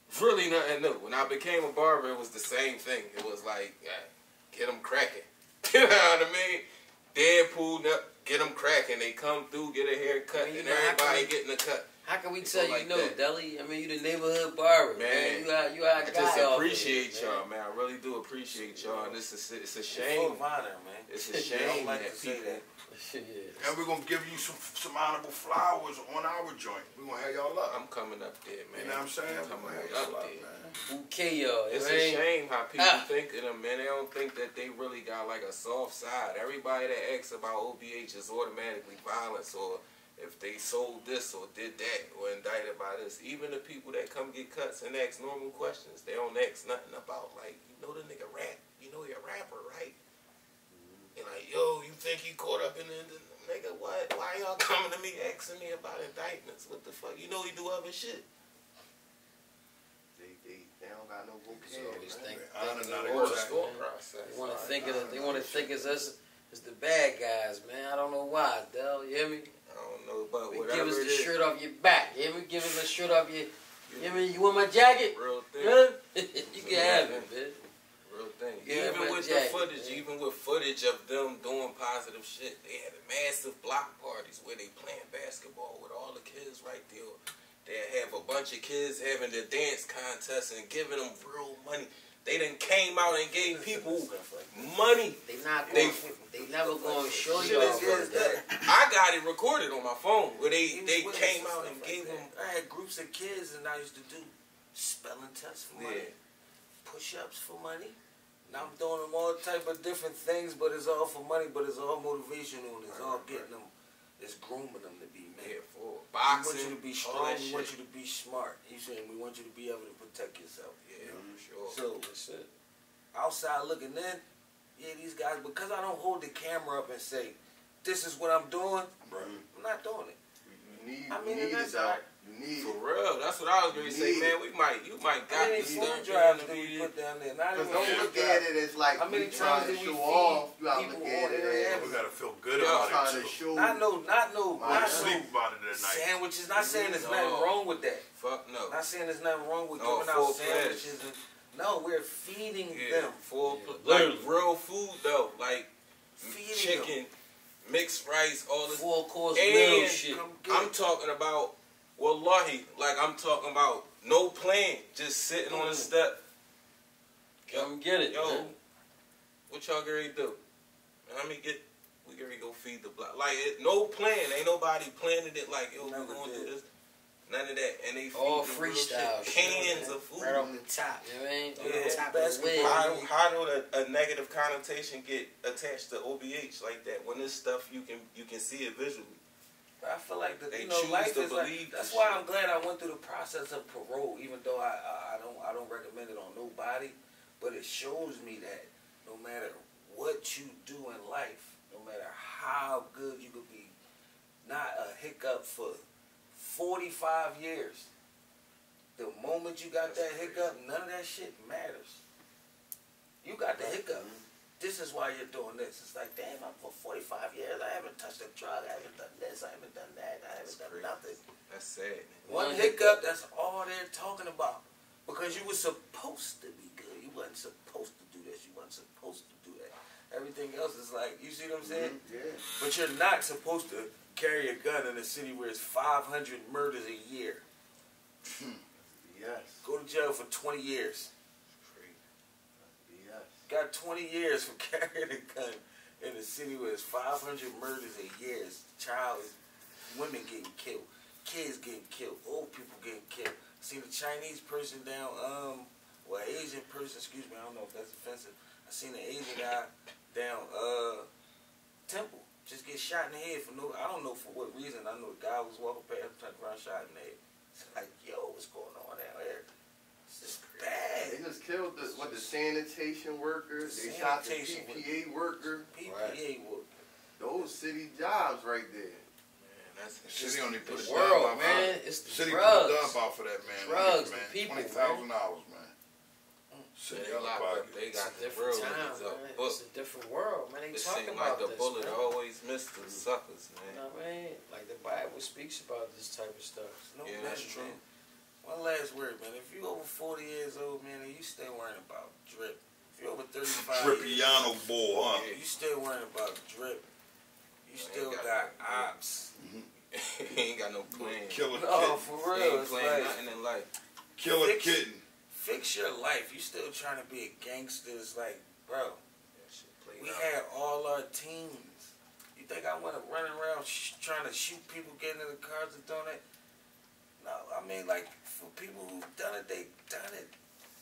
It's really nothing new. When I became a barber, it was the same thing. It was like, get them cracking. You know what I mean? Deadpool, get them cracking. They come through, get a haircut, and everybody getting a cut. How can we tell you like no, that. Deli? I mean, you the neighborhood barber, man. You our I guy. just appreciate y'all, man. I really do appreciate y'all. And it's a shame. It's a shame that people. And we're gonna give you some honorable flowers on our joint. We're gonna have y'all up. I'm coming up there, man. You know what I'm saying? I'm coming up there. Bouquet, y'all. It's a shame how people think of them, man. They don't think that they really got like a soft side. Everybody that asks about OBH is automatically violence, or if they sold this or did that or indicted by this. Even the people that come get cuts and ask normal questions, they don't ask nothing about, like, you know the nigga rap, you know he a rapper, right? And like, yo, you think he caught up in the nigga, what? Why y'all coming to me asking me about indictments? What the fuck? You know he do other shit. They don't got no vocabulary. They want to think as us as the bad guys, man. I don't know why, Del. You hear me? I don't know, but we whatever give us it the is. shirt off your back. You hear me? Give us the shirt off your. You hear me? You want my jacket? Real thing. Huh? You can have it, man. Real thing. Yeah, even with jacket, the footage, man. even with footage of them doing positive shit, they had massive block parties where they playing basketball with all the kids right there. They have a bunch of kids having their dance contests and giving them real money. They done came out and gave people money. They never gonna show you all that. I got it recorded on my phone where they came out and gave them. I had groups of kids and I used to do spelling tests for money, push-ups for money. Now I'm doing them all type of different things, but it's all for money, but it's all motivational and it's all getting them, it's grooming them to be men. For boxing, we want you to be strong, we want you to be smart. He's saying we want you to be able to protect yourself. Yeah, sure. So, outside looking in, yeah, these guys, because I don't hold the camera up and say, this is what I'm doing, I'm not doing it. You need it out. You need for real. That's what I was going to say, man. You might got this stuff drives that we put down there. Because don't look at it as like how many trying times to show off. You gotta people look at it as we gotta feel good about it too. Not no sleep about it at night. sandwiches. Not saying there's nothing wrong with that. Fuck no. Not saying there's nothing wrong with giving out sandwiches. No, we're feeding them. Like real food though, like feeding chicken, mixed rice, all this. 4-course meal shit. I'm talking about, wallahi, like I'm talking about no plan, just sitting on the step. Come get it, yo. man. What y'all gonna do? We gonna go feed the block. Like, no plan. Ain't nobody planning it like, yo, we gonna do this. None of that. And they feed all the freestyle shit. Cans of food. right off the top, you know what I mean? Yeah, the top of the wig. How do a negative connotation get attached to OBH like that when this stuff you can see it visually? I feel like They life choose to is like, believe that's this why shit. I'm glad I went through the process of parole, even though I don't recommend it on nobody, but it shows me that no matter what you do in life, no matter how good you could be, not a hiccup for 45 years. The moment you got that hiccup, none of that shit matters. You got the hiccup. This is why you're doing this. It's like, damn, for 45 years, I haven't touched a drug. I haven't done this. I haven't done that. I haven't done nothing. That's sad. One hiccup, that's all they're talking about. Because you were supposed to be good. You wasn't supposed to do this. You wasn't supposed to do that. Everything else is like, you see what I'm saying? Yeah. But you're not supposed to carry a gun in a city where it's 500 murders a year. Yes. Go to jail for 20 years. Yes. Got 20 years for carrying a gun in a city where it's 500 murders a year. It's women getting killed, kids getting killed, old people getting killed. Seen a Chinese person down, Asian person, excuse me, I don't know if that's offensive. I seen an Asian guy down Temple just get shot in the head for I don't know for what reason. I know the guy was walking past, turned around, shot in the head. It's like, yo, what's going on out here? It's just bad. They just killed the sanitation workers. They shot the PPA worker. PPA worker. Those city jobs right there. Man, that's The city only put The it world, down, man. It's the city drugs. put a dump out for that, man. Drugs, man. the people, $20,000, man. City they out of locked pocket. up. They It's got a the different world time, niggas up. man. But It's a different world, man. They it talk seems about like the this, bullet man. always missed the suckers, You man. know what I mean? Like the Bible speaks about this type of stuff. No, Yeah, that's true. man. One last word, man. If you over 40 years old, man, and you still worrying about drip. If you over 35 years Trippiano boy, huh? you still worrying about drip. You still ain't got got ops. He ain't got no plan. Killer No, kitten. for He real. ain't It's playing like, nothing in life. Killer Fix- kitten. fix your life. You still trying to be a gangster. It's like, bro, That shit played we out. had all our teams. You think I want to run around trying to shoot people, getting in the cars and doing that? No, I mean, like, for people who've done it, they done it.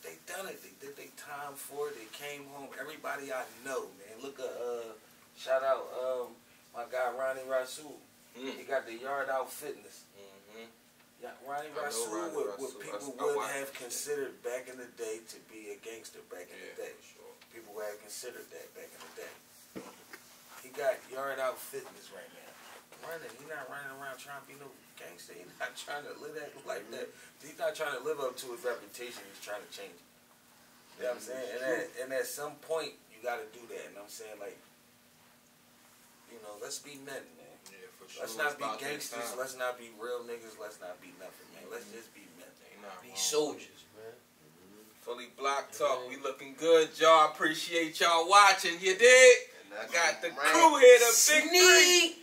They done it. They did their time for it. They came home. Everybody I know, man. Look at, shout out my guy Ronnie Rasul. He got the Yard Out Fitness. Yeah, Ronnie I know Rasul, Ronnie what Rasul. people I would watched have that. considered back in the day to be a gangster back in the Yeah, day. for sure. People would have considered that back in the day. He got Yard Out Fitness right now. He's not running around trying to be no gangster. He's not trying to live that like that. He's not trying to live up to his reputation. He's trying to change it. You know what I'm saying? And at some point, you got to do that. And I'm saying, like, you know, let's be men, man. Yeah, for sure. Let's not It's be about that gangsters. time. Let's not be real niggas. Let's not be nothing, man. Let's just be men. Ain't nothing Be wrong. soldiers, man. Fully Block Talk. We looking good, y'all. Appreciate y'all watching. You dig? And I that's got the right. crew here, the big three. Sneak!